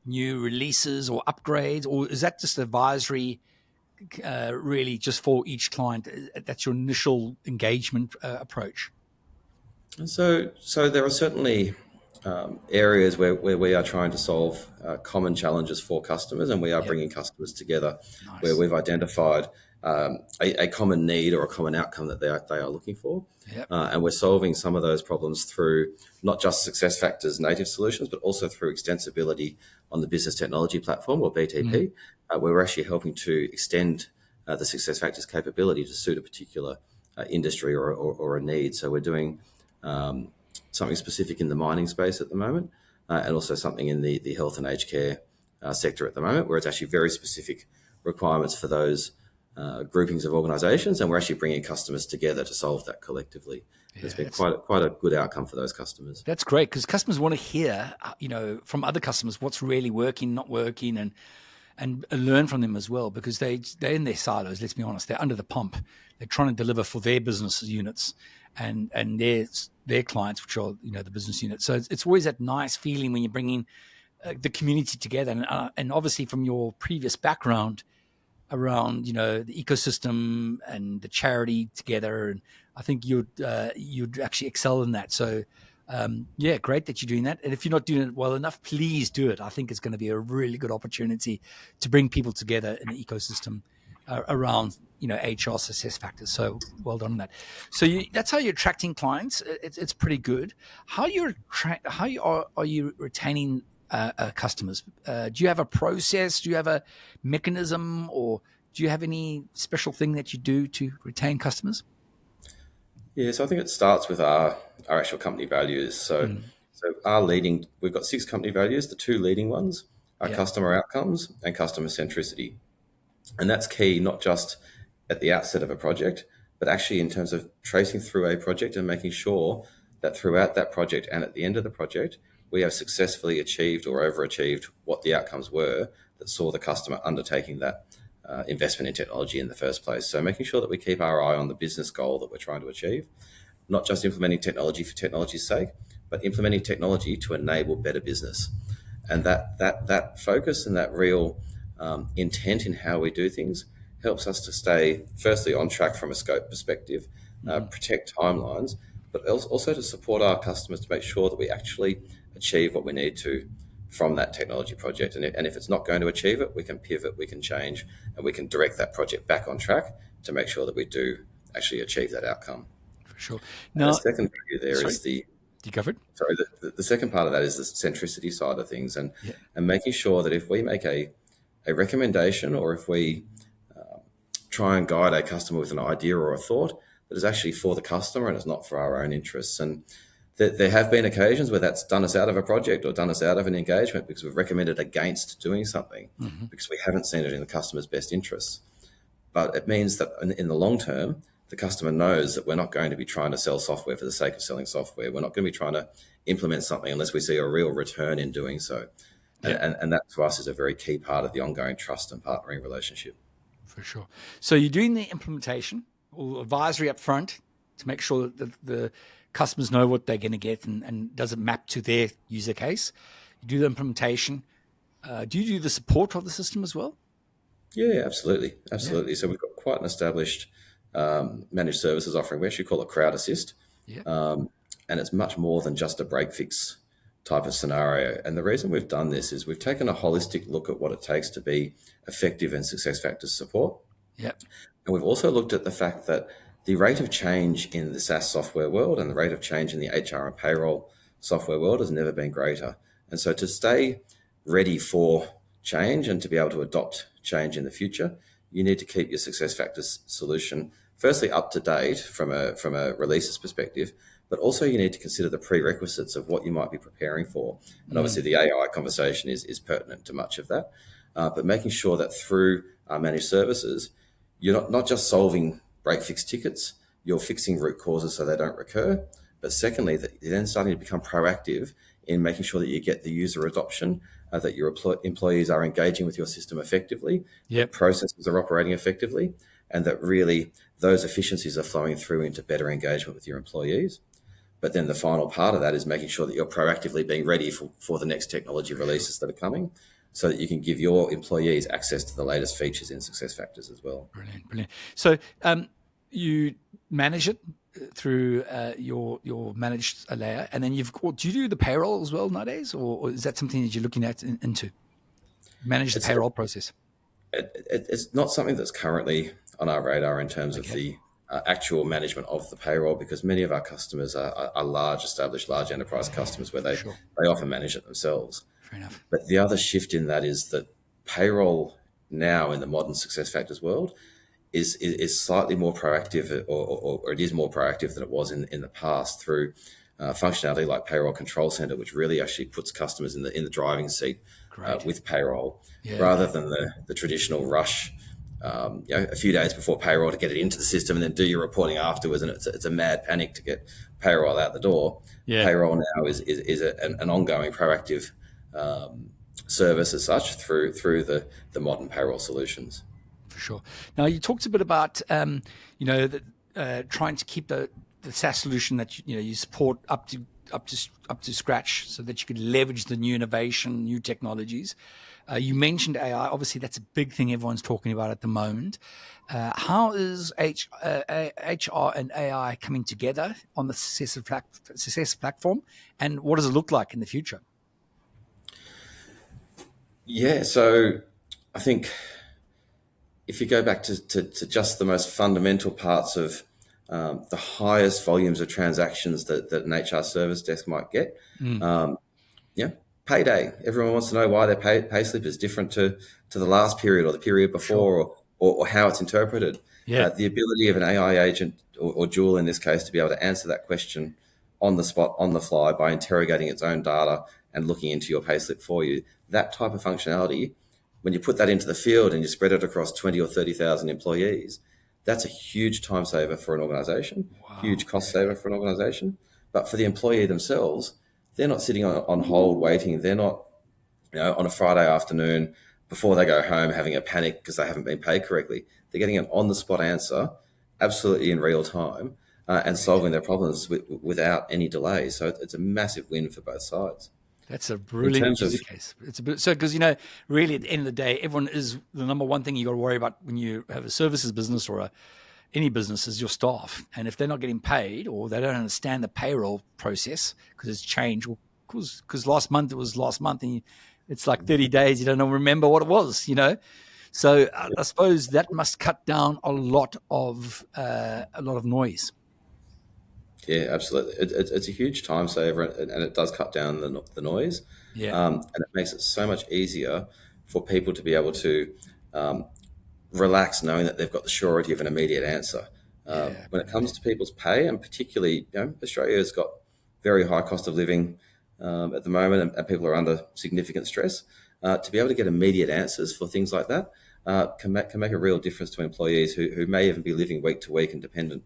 releases or upgrades, or is that just advisory really just for each client? That's your initial engagement approach?
So there are certainly areas where we are trying to solve common challenges for customers, and we are bringing customers together. Nice. Where we've identified a common need or a common outcome that they are looking for. Yep. And we're solving some of those problems through not just SuccessFactors native solutions, but also through extensibility on the business technology platform, or BTP, where we're actually helping to extend the SuccessFactors capability to suit a particular industry or a need. So we're doing something specific in the mining space at the moment, and also something in the health and aged care sector at the moment, where it's actually very specific requirements for those groupings of organisations, and we're actually bringing customers together to solve that collectively. Yeah, it's been quite a good outcome for those customers.
That's great, because customers want to hear, from other customers what's really working, not working, and learn from them as well, because they're in their silos. Let's be honest, they're under the pump. They're trying to deliver for their business units and their clients, which are the business units. So it's always that nice feeling when you're bringing the community together, and obviously from your previous background around the ecosystem and the charity together, and I think you'd actually excel in that. So great that you're doing that. And if you're not doing it well enough, please do it. I think it's going to be a really good opportunity to bring people together in the ecosystem around HR SuccessFactors. So well done on that. So that's how you're attracting clients. It's pretty good. How are you retaining customers? Do you have a process? Do you have a mechanism, or do you have any special thing that you do to retain customers?
Yeah, so I think it starts with our actual company values. So we've got 6 company values. The 2 leading ones are
Yeah.
customer outcomes and customer centricity. And that's key, not just at the outset of a project, but actually in terms of tracing through a project and making sure that throughout that project and at the end of the project, we have successfully achieved or overachieved what the outcomes were that saw the customer undertaking that investment in technology in the first place. So making sure that we keep our eye on the business goal that we're trying to achieve, not just implementing technology for technology's sake, but implementing technology to enable better business. And that focus and that real intent in how we do things helps us to stay, firstly, on track from a scope perspective, protect timelines, but also to support our customers to make sure that we actually achieve what we need to from that technology project. And if it's not going to achieve it, we can pivot, we can change, and we can direct that project back on track to make sure that we do actually achieve that outcome.
For sure.
And the
Now,
second value there
sorry,
is the
you covered?
sorry, the second part of that is the centricity side of things, and
Yeah.
making sure that if we make a recommendation or if we try and guide a customer with an idea or a thought that is actually for the customer and it's not for our own interests. And there have been occasions where that's done us out of a project or done us out of an engagement because we've recommended against doing something because we haven't seen it in the customer's best interests. But it means that in the long term, the customer knows that we're not going to be trying to sell software for the sake of selling software. We're not going to be trying to implement something unless we see a real return in doing so.
Yeah.
And that to us is a very key part of the ongoing trust and partnering relationship.
For sure. So you're doing the implementation or advisory up front to make sure that the customers know what they're going to get and does it map to their user case. You do the implementation. Do you do the support of the system as well?
Yeah, absolutely. Absolutely. So we've got quite an established managed services offering. We actually call it Crowd Assist.
Yeah.
And it's much more than just a break fix type of scenario. And the reason we've done this is we've taken a holistic look at what it takes to be effective in success factors support.
Yeah.
And we've also looked at the fact that the rate of change in the SaaS software world and the rate of change in the HR and payroll software world has never been greater. And so to stay ready for change and to be able to adopt change in the future, you need to keep your success factors solution firstly up to date from a releases perspective, but also you need to consider the prerequisites of what you might be preparing for. And obviously the AI conversation is pertinent to much of that, but making sure that through our managed services, you're not just solving break fix tickets, you're fixing root causes so they don't recur. But secondly, that you're then starting to become proactive in making sure that you get the user adoption, that your employees are engaging with your system effectively,
Yep.
processes are operating effectively, and that really those efficiencies are flowing through into better engagement with your employees. But then the final part of that is making sure that you're proactively being ready for the next technology releases that are coming so that you can give your employees access to the latest features in SuccessFactors as well.
Brilliant, brilliant. So you manage it through your managed layer, and then do you do the payroll as well nowadays, or is that something that you're looking at into manage the payroll process?
It's not something that's currently on our radar in terms of the actual management of the payroll, because many of our customers are large, established, large enterprise customers where they often manage it themselves.
Fair enough.
But the other shift in that is that payroll now in the modern SuccessFactors world is slightly more proactive, or it is more proactive than it was in the past through functionality like Payroll Control Center, which really actually puts customers in the driving seat with payroll, rather than the traditional rush. A few days before payroll to get it into the system and then do your reporting afterwards, and it's a mad panic to get payroll out the door. Payroll now is an ongoing proactive service as such through the modern payroll solutions.
For sure. Now you talked a bit about trying to keep the SaaS solution that you support up to scratch, so that you could leverage the new innovation, new technologies. You mentioned AI. Obviously, that's a big thing everyone's talking about at the moment. How is HR and AI coming together on the Success platform, and what does it look like in the future?
Yeah, so I think if you go back to just the most fundamental parts of the highest volumes of transactions that an HR service desk might get, payday. Everyone wants to know why their pay slip is different to the last period or the period before, or how it's interpreted.
Yeah.
The ability of an AI agent or Joule in this case to be able to answer that question on the spot, on the fly, by interrogating its own data and looking into your payslip for you. That type of functionality, when you put that into the field and you spread it across 20 or 30,000 employees, that's a huge time saver for an organization,
Wow.
huge cost saver for an organization. But for the employee themselves, they're not sitting on hold waiting. They're not, on a Friday afternoon before they go home having a panic because they haven't been paid correctly. They're getting an on the spot answer, absolutely in real time, and solving their problems without any delay. So it's a massive win for both sides.
That's a
In
brilliant
terms of
use case. It's a bit so because really at the end of the day, everyone is the number one thing you got to worry about when you have a services business or any business is your staff. And if they're not getting paid or they don't understand the payroll process because it's changed, well, because last month it was last month and it's like 30 days, you don't remember what it was. So I suppose that must cut down a lot of noise.
Yeah, absolutely. It's a huge time saver, and it does cut down the noise,
Yeah,
and it makes it so much easier for people to be able to um, relax knowing that they've got the surety of an immediate answer.
yeah,
When it comes to people's pay, and particularly, Australia's got very high cost of living at the moment, and people are under significant stress. To be able to get immediate answers for things like that can make a real difference to employees who may even be living week to week and dependent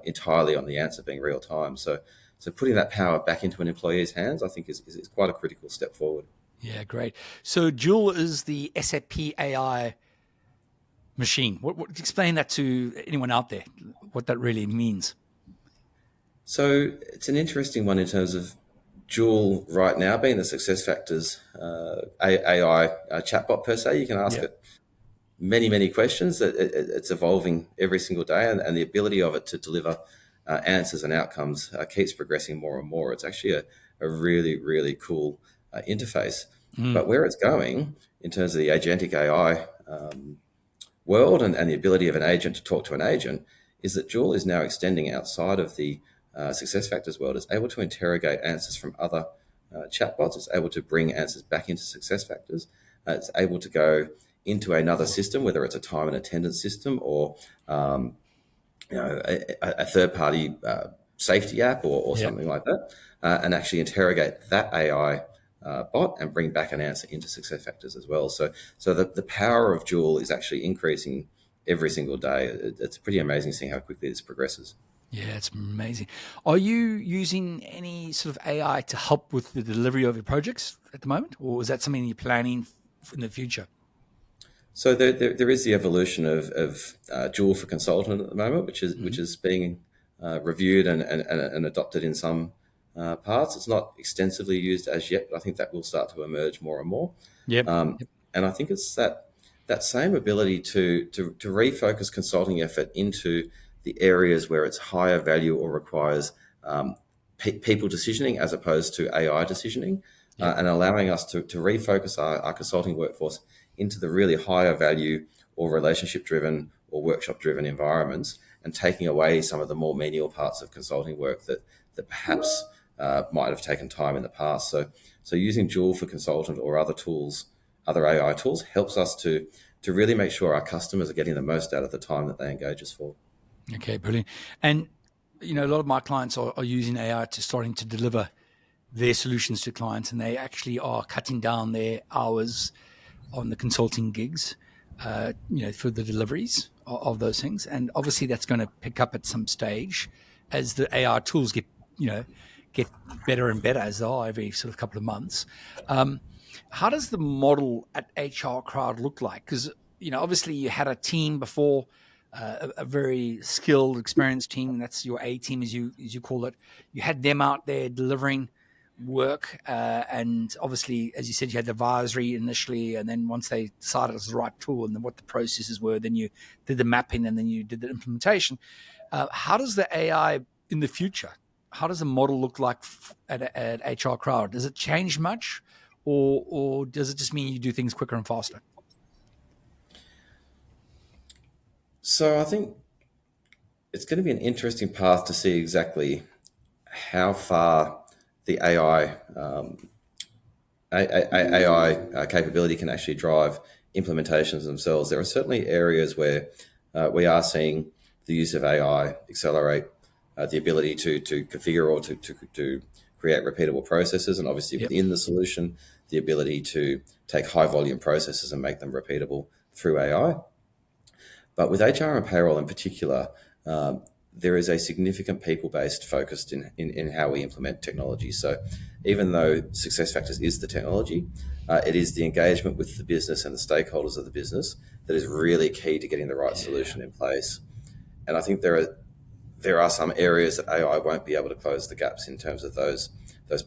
entirely on the answer being real time. So putting that power back into an employee's hands, I think, is quite a critical step forward.
yeah. Great. So Joule is the SAP AI machine. Explain that to anyone out there, what that really means.
So it's an interesting one in terms of Joule right now being the success factors AI chatbot per se. You can ask
Yeah,
it many, many questions. It's evolving every single day, and the ability of it to deliver answers and outcomes keeps progressing more and more. It's actually a really, really cool interface.
mm,
But where it's going in terms of the agentic AI world and the ability of an agent to talk to an agent is that Joule is now extending outside of the success factors world. It's able to interrogate answers from other chatbots. It's able to bring answers back into success factors. It's able to go into another system, whether it's a time and attendance system or a third party safety app or
yeah,
something like that, and actually interrogate that AI bot and bring back an answer into success factors as well. So the power of Joule is actually increasing every single day. It's pretty amazing seeing how quickly this progresses.
yeah. It's amazing. Are you using any sort of AI to help with the delivery of your projects at the moment, or is that something you're planning in the future?
So there is the evolution of Joule for Consultant at the moment, which
Hmm.
is being reviewed and adopted in some parts. It's not extensively used as yet, but I think that will start to emerge more and more.
Yep.
Um,
Yep.
and I think it's that same ability to refocus consulting effort into the areas where it's higher value or requires people decisioning as opposed to AI decisioning,
Yep.
and allowing us to refocus our consulting workforce into the really higher value or relationship driven or workshop driven environments, and taking away some of the more menial parts of consulting work that perhaps might have taken time in the past. So using Joule for Consultant or other tools, other AI tools, helps us to really make sure our customers are getting the most out of the time that they engage us for.
Okay, brilliant. And a lot of my clients are using AI to starting to deliver their solutions to clients, and they actually are cutting down their hours on the consulting gigs, for the deliveries of those things. And obviously, that's going to pick up at some stage as the AI tools get better and better as they are every sort of couple of months. Um, how does the model at HR Crowd look like? Because obviously, you had a team before. A very skilled, experienced team, and that's your A team, as you call it. You had them out there delivering work, and obviously, as you said, you had the advisory initially, and then once they decided it was the right tool and then what the processes were, then you did the mapping and then you did the implementation. How does the AI in the future? How does the model look like at HR Crowd? Does it change much, or does it just mean you do things quicker and faster?
So I think it's going to be an interesting path to see exactly how far the AI capability can actually drive implementations themselves. There are certainly areas where we are seeing the use of AI accelerate the ability to configure or to create repeatable processes, and obviously
Yep.
within the solution, the ability to take high volume processes and make them repeatable through AI. But with HR and payroll in particular, there is a significant people-based focus in how we implement technology. So even though SuccessFactors is the technology, it is the engagement with the business and the stakeholders of the business that is really key to getting the right solution in place. And I think there are some areas that AI won't be able to close the gaps in terms of those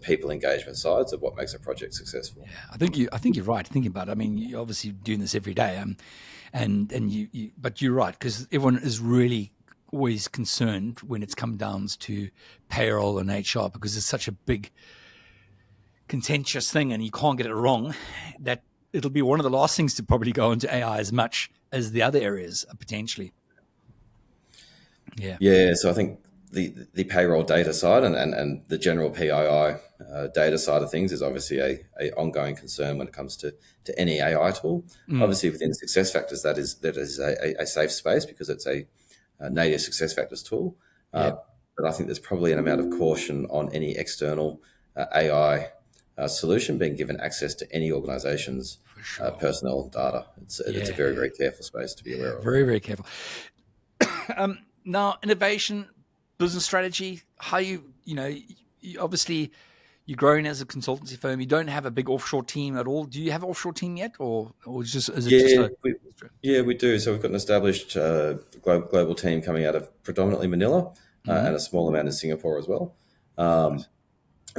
people engagement sides of what makes a project successful.
I think you're right thinking about it. I mean, you're obviously doing this every day, but you're right, because everyone is really always concerned when it's come down to payroll and HR, because it's such a big contentious thing and you can't get it wrong, that it'll be one of the last things to probably go into AI as much as the other areas potentially.
Yeah. So I think the payroll data side and the general PII data side of things is obviously a ongoing concern when it comes to any AI tool. Obviously within SuccessFactors, that is a safe space because it's a native SuccessFactors tool. But I think there's probably an amount of caution on any external AI solution being given access to any organization's personnel data. It's a very, very careful space to be aware of.
Very, very careful. Now, innovation, business strategy, how you obviously you're growing as a consultancy firm. You don't have a big offshore team at all. Do you have an offshore team yet, or just is it
we do. So we've got an established global team coming out of predominantly Manila and a small amount in Singapore as well. And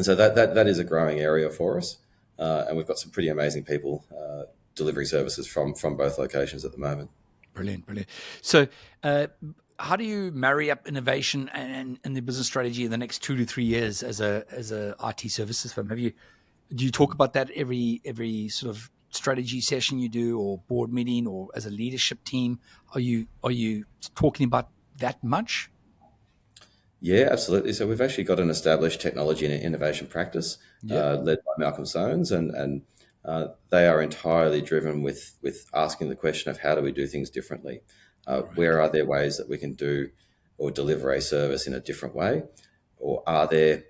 so that is a growing area for us, and we've got some pretty amazing people delivering services from both locations at the moment.
Brilliant. So, how do you marry up innovation and the business strategy in the next 2 to 3 years as a IT services firm? Do you talk about that every sort of strategy session you do, or board meeting, or as a leadership team? Are you talking about that much?
Yeah, absolutely. So we've actually got an established technology and innovation practice led by Malcolm Soanes, and they are entirely driven with asking the question of how do we do things differently? Where are there ways that we can do or deliver a service in a different way? Or are there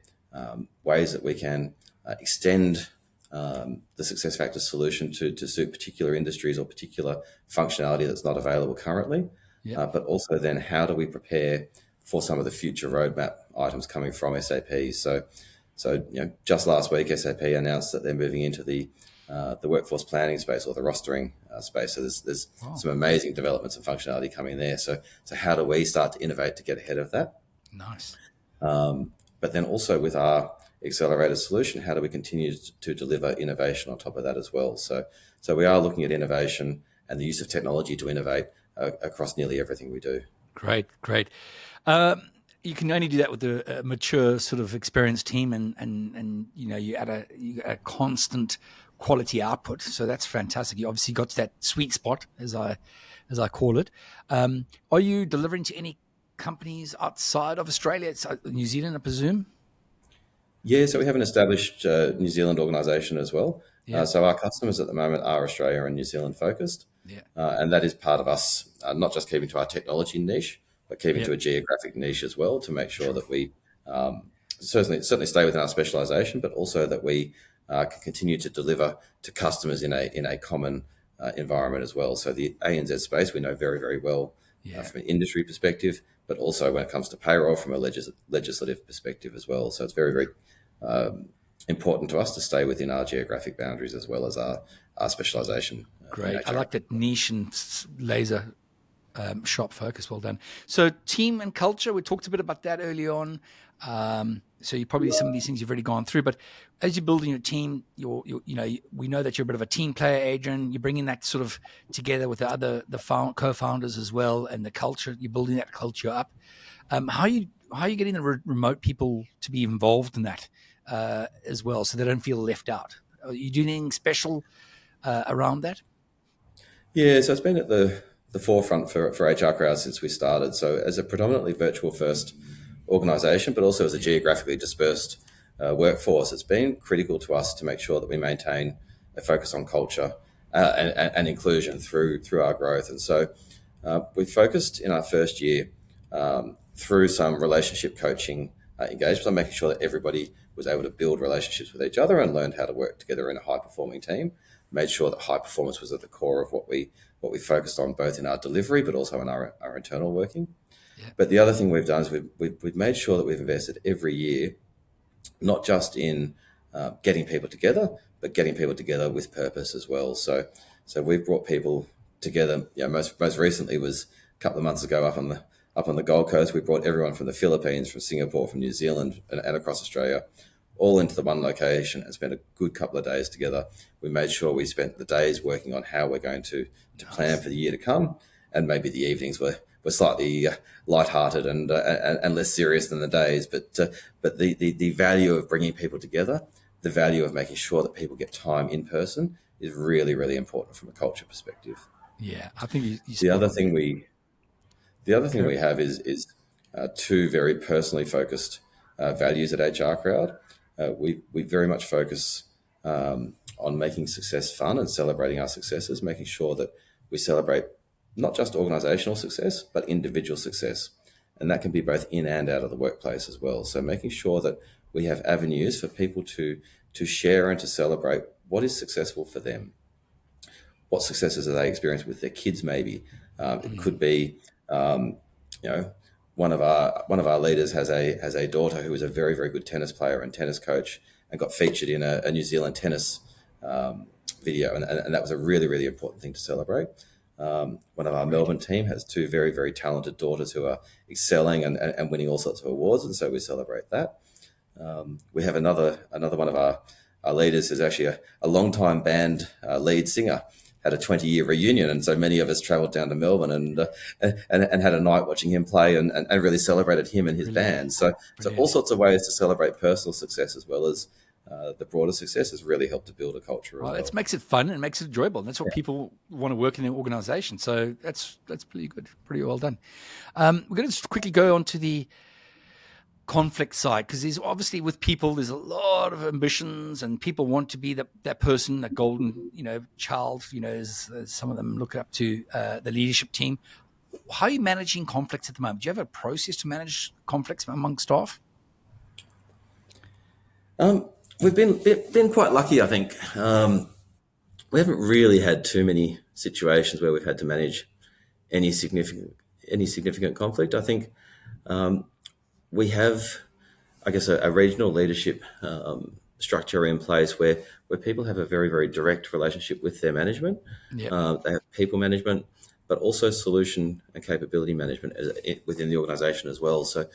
ways that we can extend the SuccessFactors solution to suit particular industries or particular functionality that's not available currently? But also then how do we prepare for some of the future roadmap items coming from SAP? So just last week, SAP announced that they're moving into the workforce planning space, or the rostering space. So there's some amazing developments and functionality coming there. So how do we start to innovate to get ahead of that?
Nice.
But then also with our accelerated solution, how do we continue to deliver innovation on top of that as well? So we are looking at innovation and the use of technology to innovate across nearly everything we do.
Great. You can only do that with a mature, sort of experienced team, and you add a constant quality output. So that's fantastic. You obviously got that sweet spot, as I call it. Are you delivering to any companies outside of Australia? It's New Zealand, I presume.
Yeah, so we have an established New Zealand organisation as well. So our customers at the moment are Australia and New Zealand focused, and that is part of us not just keeping to our technology niche, but keeping to a geographic niche as well, to make sure that we certainly stay within our specialisation, but also that we can continue to deliver to customers in a common environment as well. So the ANZ space we know very, very well from an industry perspective, but also when it comes to payroll from a legislative perspective as well. So it's very, very important to us to stay within our geographic boundaries as well as our specialisation.
Great. I like that niche and laser sharp focus. Well done. So team and culture, we talked a bit about that early on. So you probably some of these things you've already gone through, but as you're building your team, we know that you're a bit of a team player, Adrian. You're bringing that sort of together with the co-founders as well, and the culture. You're building that culture up. How are you getting the remote people to be involved in that as well, so they don't feel left out? Are you doing anything special around that?
Yeah, so it's been at the forefront for HR Crowd since we started. So as a predominantly virtual first organisation, but also as a geographically dispersed workforce, it's been critical to us to make sure that we maintain a focus on culture and inclusion through our growth. And so We focused in our first year through some relationship coaching engagements on making sure that everybody was able to build relationships with each other and learned how to work together in a high-performing team. Made sure that high performance was at the core of what we focused on, both in our delivery but also in our internal working.
Yeah.
But the other thing we've done is we've made sure that we've invested every year, not just in getting people together, but getting people together with purpose as well. So we've brought people together. Most recently was a couple of months ago up on the Gold Coast. We brought everyone from the Philippines, from Singapore, from New Zealand, and across Australia, all into the one location and spent a good couple of days together. We made sure we spent the days working on how we're going to plan for the year to come, and maybe the evenings were slightly lighthearted and less serious than the days. But the value of bringing people together, the value of making sure that people get time in person, is really, really important from a culture perspective.
Yeah, I think you
The other
spot
thing we
on.
have is two very personally focused values at HR Crowd. We very much focus on making success fun and celebrating our successes, making sure that we celebrate not just organizational success, but individual success. And that can be both in and out of the workplace as well. So making sure that we have avenues for people to share and to celebrate what is successful for them. What successes are they experiencing with their kids? Maybe it could be, one of our leaders has a daughter who is a very, very good tennis player and tennis coach, and got featured in a New Zealand tennis video, and that was a really, really important thing to celebrate. One of our Melbourne team has two very, very talented daughters who are excelling and winning all sorts of awards, and so we celebrate that. We have another one of our leaders is actually a long-time band lead singer, had a 20-year reunion, and so many of us travelled down to Melbourne and had a night watching him play and really celebrated him and his band. So all sorts of ways to celebrate personal success as well as the broader success has really helped to build a culture.
Well, it makes it fun and makes it enjoyable. And that's what people want to work in their organization. So that's pretty good, pretty well done. We're going to just quickly go on to the conflict side, because there's obviously, with people, there's a lot of ambitions and people want to be that person, that golden child, as some of them look up to the leadership team. How are you managing conflicts at the moment? Do you have a process to manage conflicts among staff?
We've been quite lucky, I think. We haven't really had too many situations where we've had to manage any significant conflict. I think we have, I guess, a regional leadership structure in place where people have a very, very direct relationship with their management.
Yep.
They have people management, but also solution and capability management within the organisation as well. So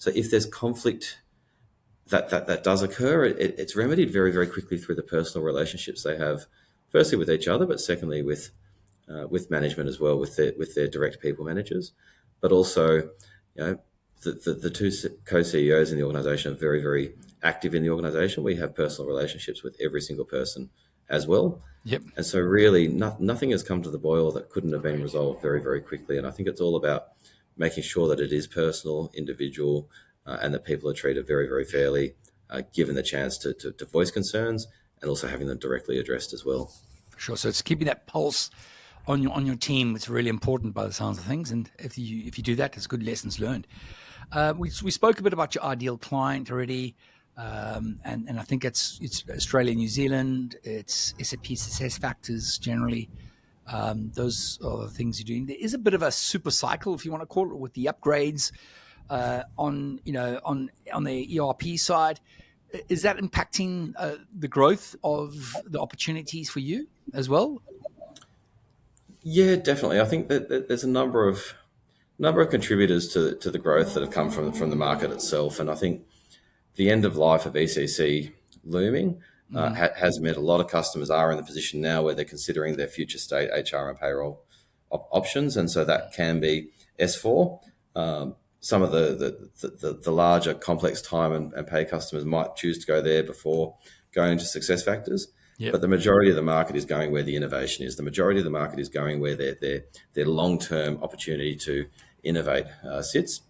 if there's conflict that does occur, it's remedied very, very quickly through the personal relationships they have, firstly with each other, but secondly with management as well, with their direct people managers. But also, the two co-CEOs in the organisation are very, very active in the organisation. We have personal relationships with every single person as well.
Yep.
And so really nothing has come to the boil that couldn't have been resolved very, very quickly. And I think it's all about making sure that it is personal, individual, and that people are treated very, very fairly, given the chance to voice concerns, and also having them directly addressed as well.
Sure. So it's keeping that pulse on your team. It's really important by the sounds of things. And if you do that, there's good lessons learned. We spoke a bit about your ideal client already. And I think it's Australia, New Zealand, it's SAP success factors generally. Those are the things you're doing. There is a bit of a super cycle, if you want to call it, with the upgrades on the ERP side. Is that impacting the growth of the opportunities for you as well?
Yeah, definitely. I think that there's a number of contributors to the growth that have come from the market itself, and I think the end of life of ECC looming has meant a lot of customers are in the position now where they're considering their future state HR and payroll options, and so that can be S4. Some of the larger complex time and pay customers might choose to go there before going to success factors. Yep. But the majority of the market is going where the innovation is. The majority of the market is going where their long-term opportunity to innovate sits,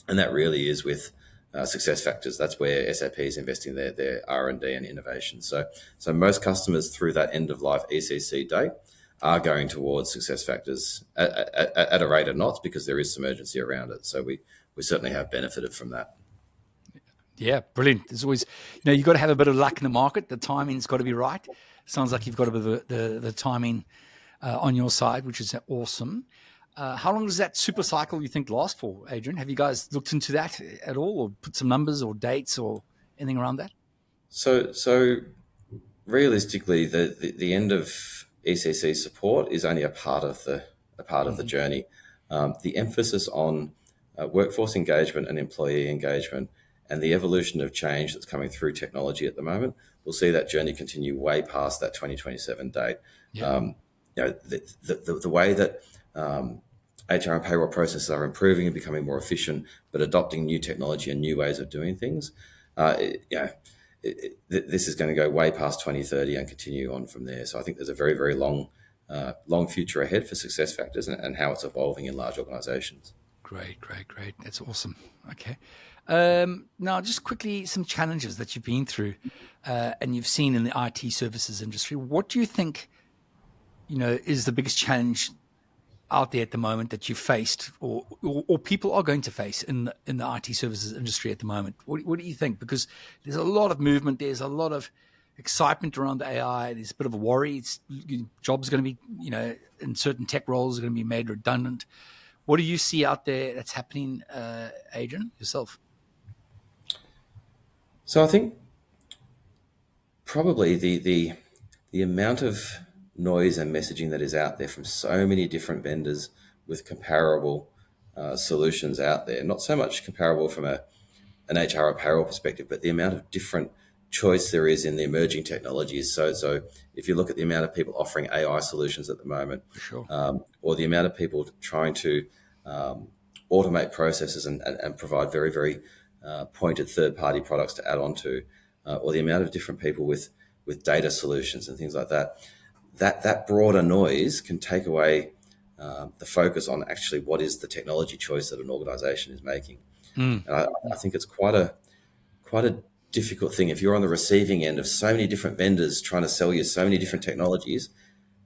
and that really is with success factors. That's where SAP is investing their R&D and innovation. So most customers through that end of life ECC date are going towards success factors at a rate of knots because there is some urgency around it. So we certainly have benefited from that.
Yeah, brilliant. There's always, you've got to have a bit of luck in the market. The timing's got to be right. Sounds like you've got a bit of the timing on your side, which is awesome. How long does that super cycle you think last for, Adrian? Have you guys looked into that at all, or put some numbers or dates or anything around that?
So realistically, the end of ECC support is only a part of the journey. The emphasis on workforce engagement and employee engagement and the evolution of change that's coming through technology at the moment, we'll see that journey continue way past that 2027 date.
Yeah.
The way that HR and payroll processes are improving and becoming more efficient, but adopting new technology and new ways of doing things, this is going to go way past 2030 and continue on from there. So I think there's a very, very long future ahead for success factors and how it's evolving in large organizations.
Great. That's awesome. Okay. Now, just quickly, some challenges that you've been through and you've seen in the IT services industry. What do you think, is the biggest challenge out there at the moment that you faced or people are going to face in the IT services industry at the moment? What do you think? Because there's a lot of movement. There's a lot of excitement around the AI. There's a bit of a worry. Jobs are going to be, in certain tech roles are going to be made redundant. What do you see out there that's happening, Adrian, yourself?
So I think probably the amount of noise and messaging that is out there from so many different vendors with comparable solutions out there, not so much comparable from an HR or payroll perspective, but the amount of different choice there is in the emerging technologies. So if you look at the amount of people offering AI solutions at the moment,
For sure.
or the amount of people trying to automate processes and provide very, very pointed third-party products to add on to, or the amount of different people with data solutions and things like that, that broader noise can take away the focus on actually what is the technology choice that an organization is making. And I think it's quite a difficult thing if you're on the receiving end of so many different vendors trying to sell you so many different technologies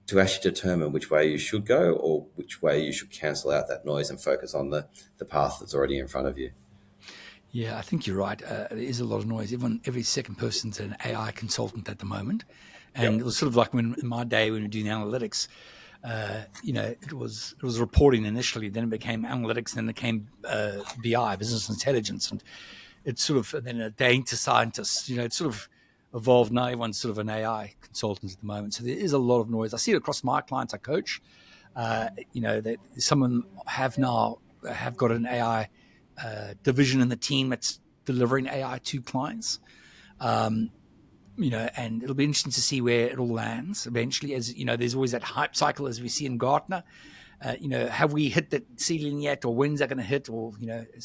to actually determine which way you should go or which way you should cancel out that noise and focus on the path that's already in front of you.
Yeah, I think you're right. There is a lot of noise. Every second person's an AI consultant at the moment. And It was sort of like in my day when we were doing analytics, it was reporting initially, then it became analytics, then it became BI, business intelligence, and it's sort of, and then a data scientist, it sort of evolved. Now everyone's sort of an AI consultant at the moment. So there is a lot of noise. I see it across my clients I coach. That some of them have got an AI division in the team that's delivering AI to clients. And it'll be interesting to see where it all lands eventually. As there's always that hype cycle, as we see in Gartner. Have we hit the ceiling yet, or when's that going to hit? Or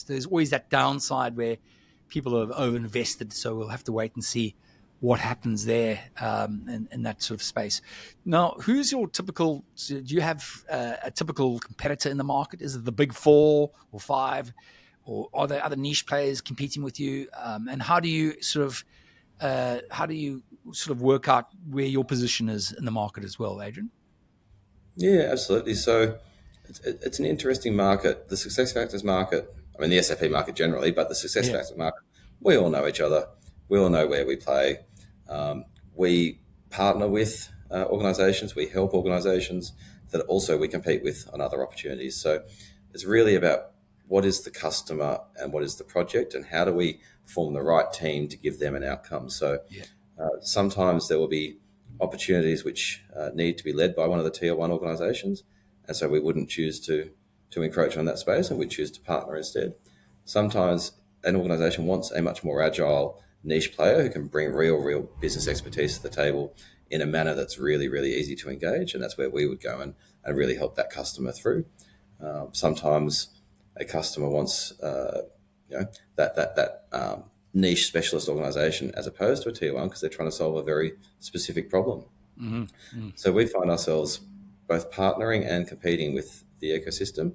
there's always that downside where people have overinvested. So we'll have to wait and see what happens there in that sort of space. Now, who's your typical? Do you have a typical competitor in the market? Is it the big 4 or 5, or are there other niche players competing with you? And how do you sort of work out where your position is in the market as well, Adrian?
Yeah, absolutely. So it's an interesting market. The success factors market, I mean, the SAP market generally, but the success factors market, we all know each other. We all know where we play. We partner with organizations. We help organizations that also we compete with on other opportunities. So it's really about what is the customer and what is the project and how do we form the right team to give them an outcome. So sometimes there will be opportunities which need to be led by one of the tier 1 organizations. And so we wouldn't choose to encroach on that space and we choose to partner instead. Sometimes an organization wants a much more agile niche player who can bring real business expertise to the table in a manner that's really, really easy to engage. And that's where we would go and really help that customer through. Sometimes a customer wants that niche specialist organization as opposed to a tier 1 because they're trying to solve a very specific problem. So we find ourselves both partnering and competing with the ecosystem,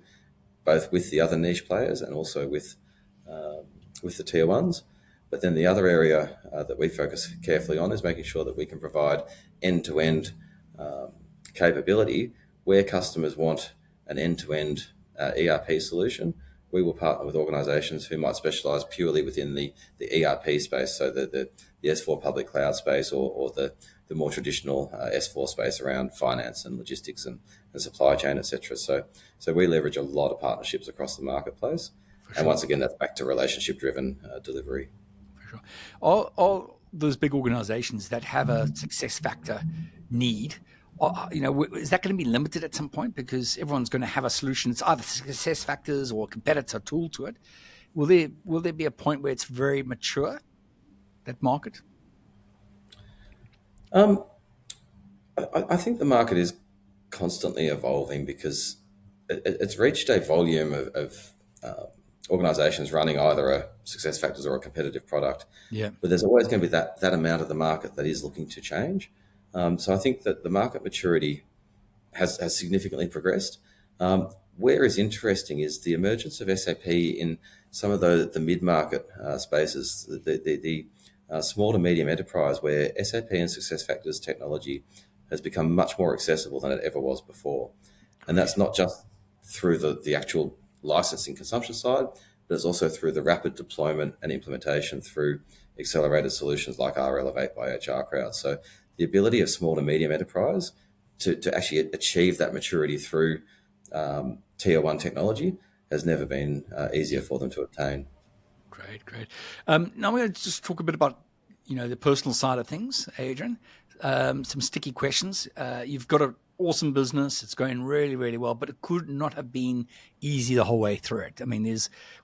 both with the other niche players and also with the tier 1s. But then the other area that we focus carefully on is making sure that we can provide end-to-end capability, where customers want an end-to-end ERP solution, we will partner with organisations who might specialise purely within the ERP space, so the S4 public cloud space, or the more traditional S4 space around finance and logistics and supply chain, etc. So we leverage a lot of partnerships across the marketplace. And once again, that's back to relationship-driven delivery.
For sure. All those big organizations that have a success factor need, is that going to be limited at some point? Because everyone's going to have a solution. It's either success factors or a competitor tool to it. Will there be a point where it's very mature, that market?
I think the market is constantly evolving because it's reached a volume of organisations running either a success factors or a competitive product.
Yeah.
But there's always going to be that amount of the market that is looking to change. So I think that the market maturity has significantly progressed. Where is interesting is the emergence of SAP in some of the mid-market spaces, the small to medium enterprise, where SAP and SuccessFactors technology has become much more accessible than it ever was before. And that's not just through the actual licensing consumption side, but it's also through the rapid deployment and implementation through accelerated solutions like Elevate by HR Crowd. So the ability of small to medium enterprise to actually achieve that maturity through tier one technology has never been easier for them to obtain.
Great. Now we're going to just talk a bit about the personal side of things, Adrian. Some sticky questions. You've got an awesome business; it's going really, really well, but it could not have been easy the whole way through it. I mean,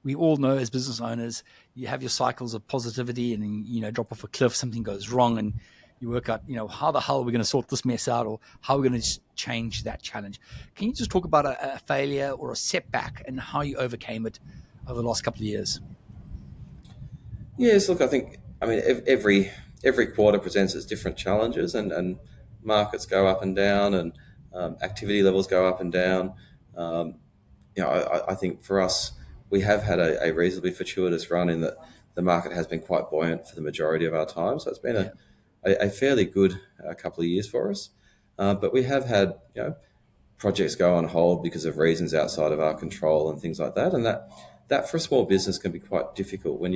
we all know as business owners, you have your cycles of positivity, and then, drop off a cliff, something goes wrong, and you work out, how the hell are we going to sort this mess out, or how are we going to change that challenge? Can you just talk about a failure or a setback and how you overcame it over the last couple of years?
Yes, look, I mean, every quarter presents its different challenges, and markets go up and down, and activity levels go up and down. I think for us, we have had a reasonably fortuitous run in that the market has been quite buoyant for the majority of our time. So it's been a fairly good couple of years for us. But we have had projects go on hold because of reasons outside of our control and things like that. And that for a small business can be quite difficult when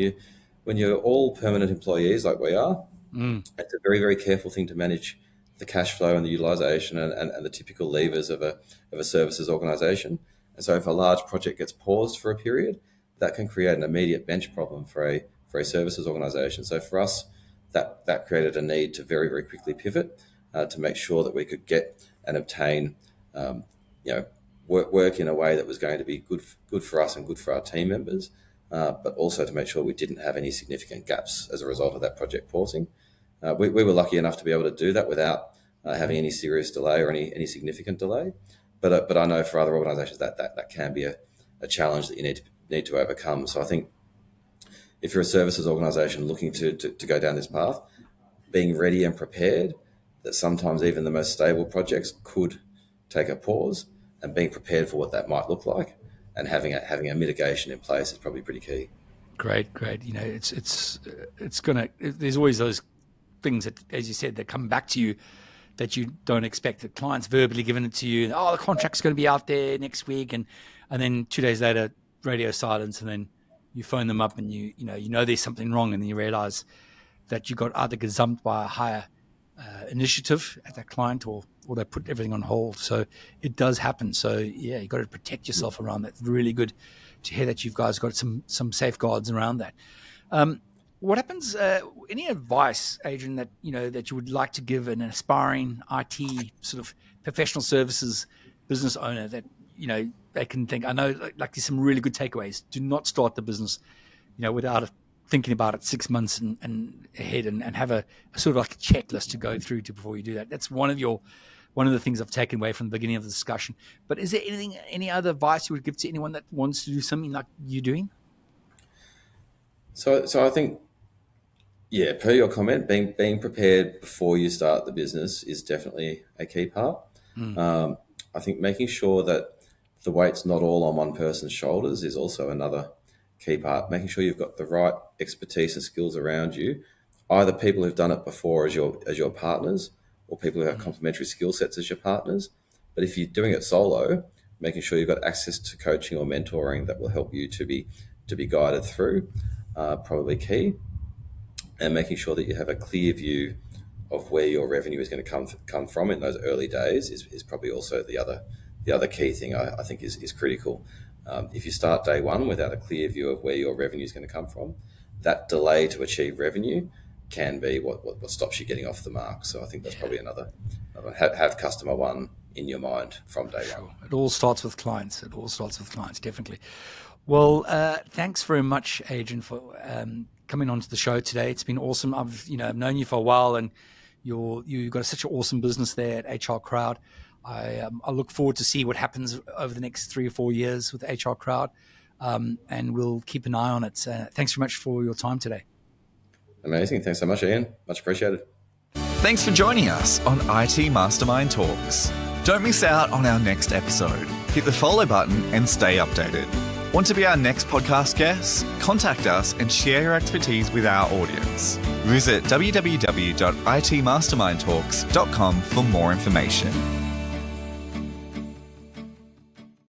you're all permanent employees like we are. It's a very, very careful thing to manage the cash flow and the utilization and the typical levers of a services organization. And so if a large project gets paused for a period, that can create an immediate bench problem for a services organization. So for us, that created a need to very, very quickly pivot to make sure that we could get and obtain work in a way that was going to be good for us and good for our team members, but also to make sure we didn't have any significant gaps as a result of that project pausing. We were lucky enough to be able to do that without having any serious delay or any significant delay. But I know for other organisations that can be a challenge that you need to overcome. So I think if you're a services organisation looking to go down this path, being ready and prepared that sometimes even the most stable projects could take a pause, and being prepared for what that might look like, and having a mitigation in place is probably pretty key.
Great. It's gonna. There's always those things that, as you said, that come back to you that you don't expect. The client's verbally giving it to you. Oh, the contract's going to be out there next week, and then 2 days later, radio silence, and then you phone them up, and you know there's something wrong, and then you realize that you got either gazumped by a higher initiative at that client, or they put everything on hold. So it does happen. So yeah, you got to protect yourself around that. It's really good to hear that you guys got some safeguards around that. What happens? Any advice, Adrian, that that you would like to give an aspiring IT sort of professional services business owner that they can think? I know, like there's some really good takeaways. Do not start the business, without thinking about it 6 months and ahead, and have a sort of like a checklist to go through before you do that. That's one of the things I've taken away from the beginning of the discussion. But is there any other advice you would give to anyone that wants to do something like you're doing?
So I think, yeah, per your comment, being prepared before you start the business is definitely a key part. I think making sure that the weight's not all on one person's shoulders is also another key part. Making sure you've got the right expertise and skills around you, either people who've done it before as your partners, or people who have complementary skill sets as your partners. But if you're doing it solo, making sure you've got access to coaching or mentoring that will help you to be guided through, probably key. And making sure that you have a clear view of where your revenue is going to come from in those early days is probably also the other key thing I think is critical. If you start day one without a clear view of where your revenue is going to come from, that delay to achieve revenue can be what stops you getting off the mark. So I think that's probably another have customer one in your mind from day one.
It all starts with clients. Definitely. Well, thanks very much, Adrian, for coming onto the show today. It's been awesome. I've known you for a while, and you've got such an awesome business there at HR Crowd. I look forward to see what happens over the next 3 or 4 years with HR Crowd, and we'll keep an eye on it. Thanks very much for your time today.
Amazing. Thanks so much, Ian. Much appreciated.
Thanks for joining us on IT Mastermind Talks. Don't miss out on our next episode. Hit the follow button and stay updated. Want to be our next podcast guest? Contact us and share your expertise with our audience. Visit www.itmastermindtalks.com for more information.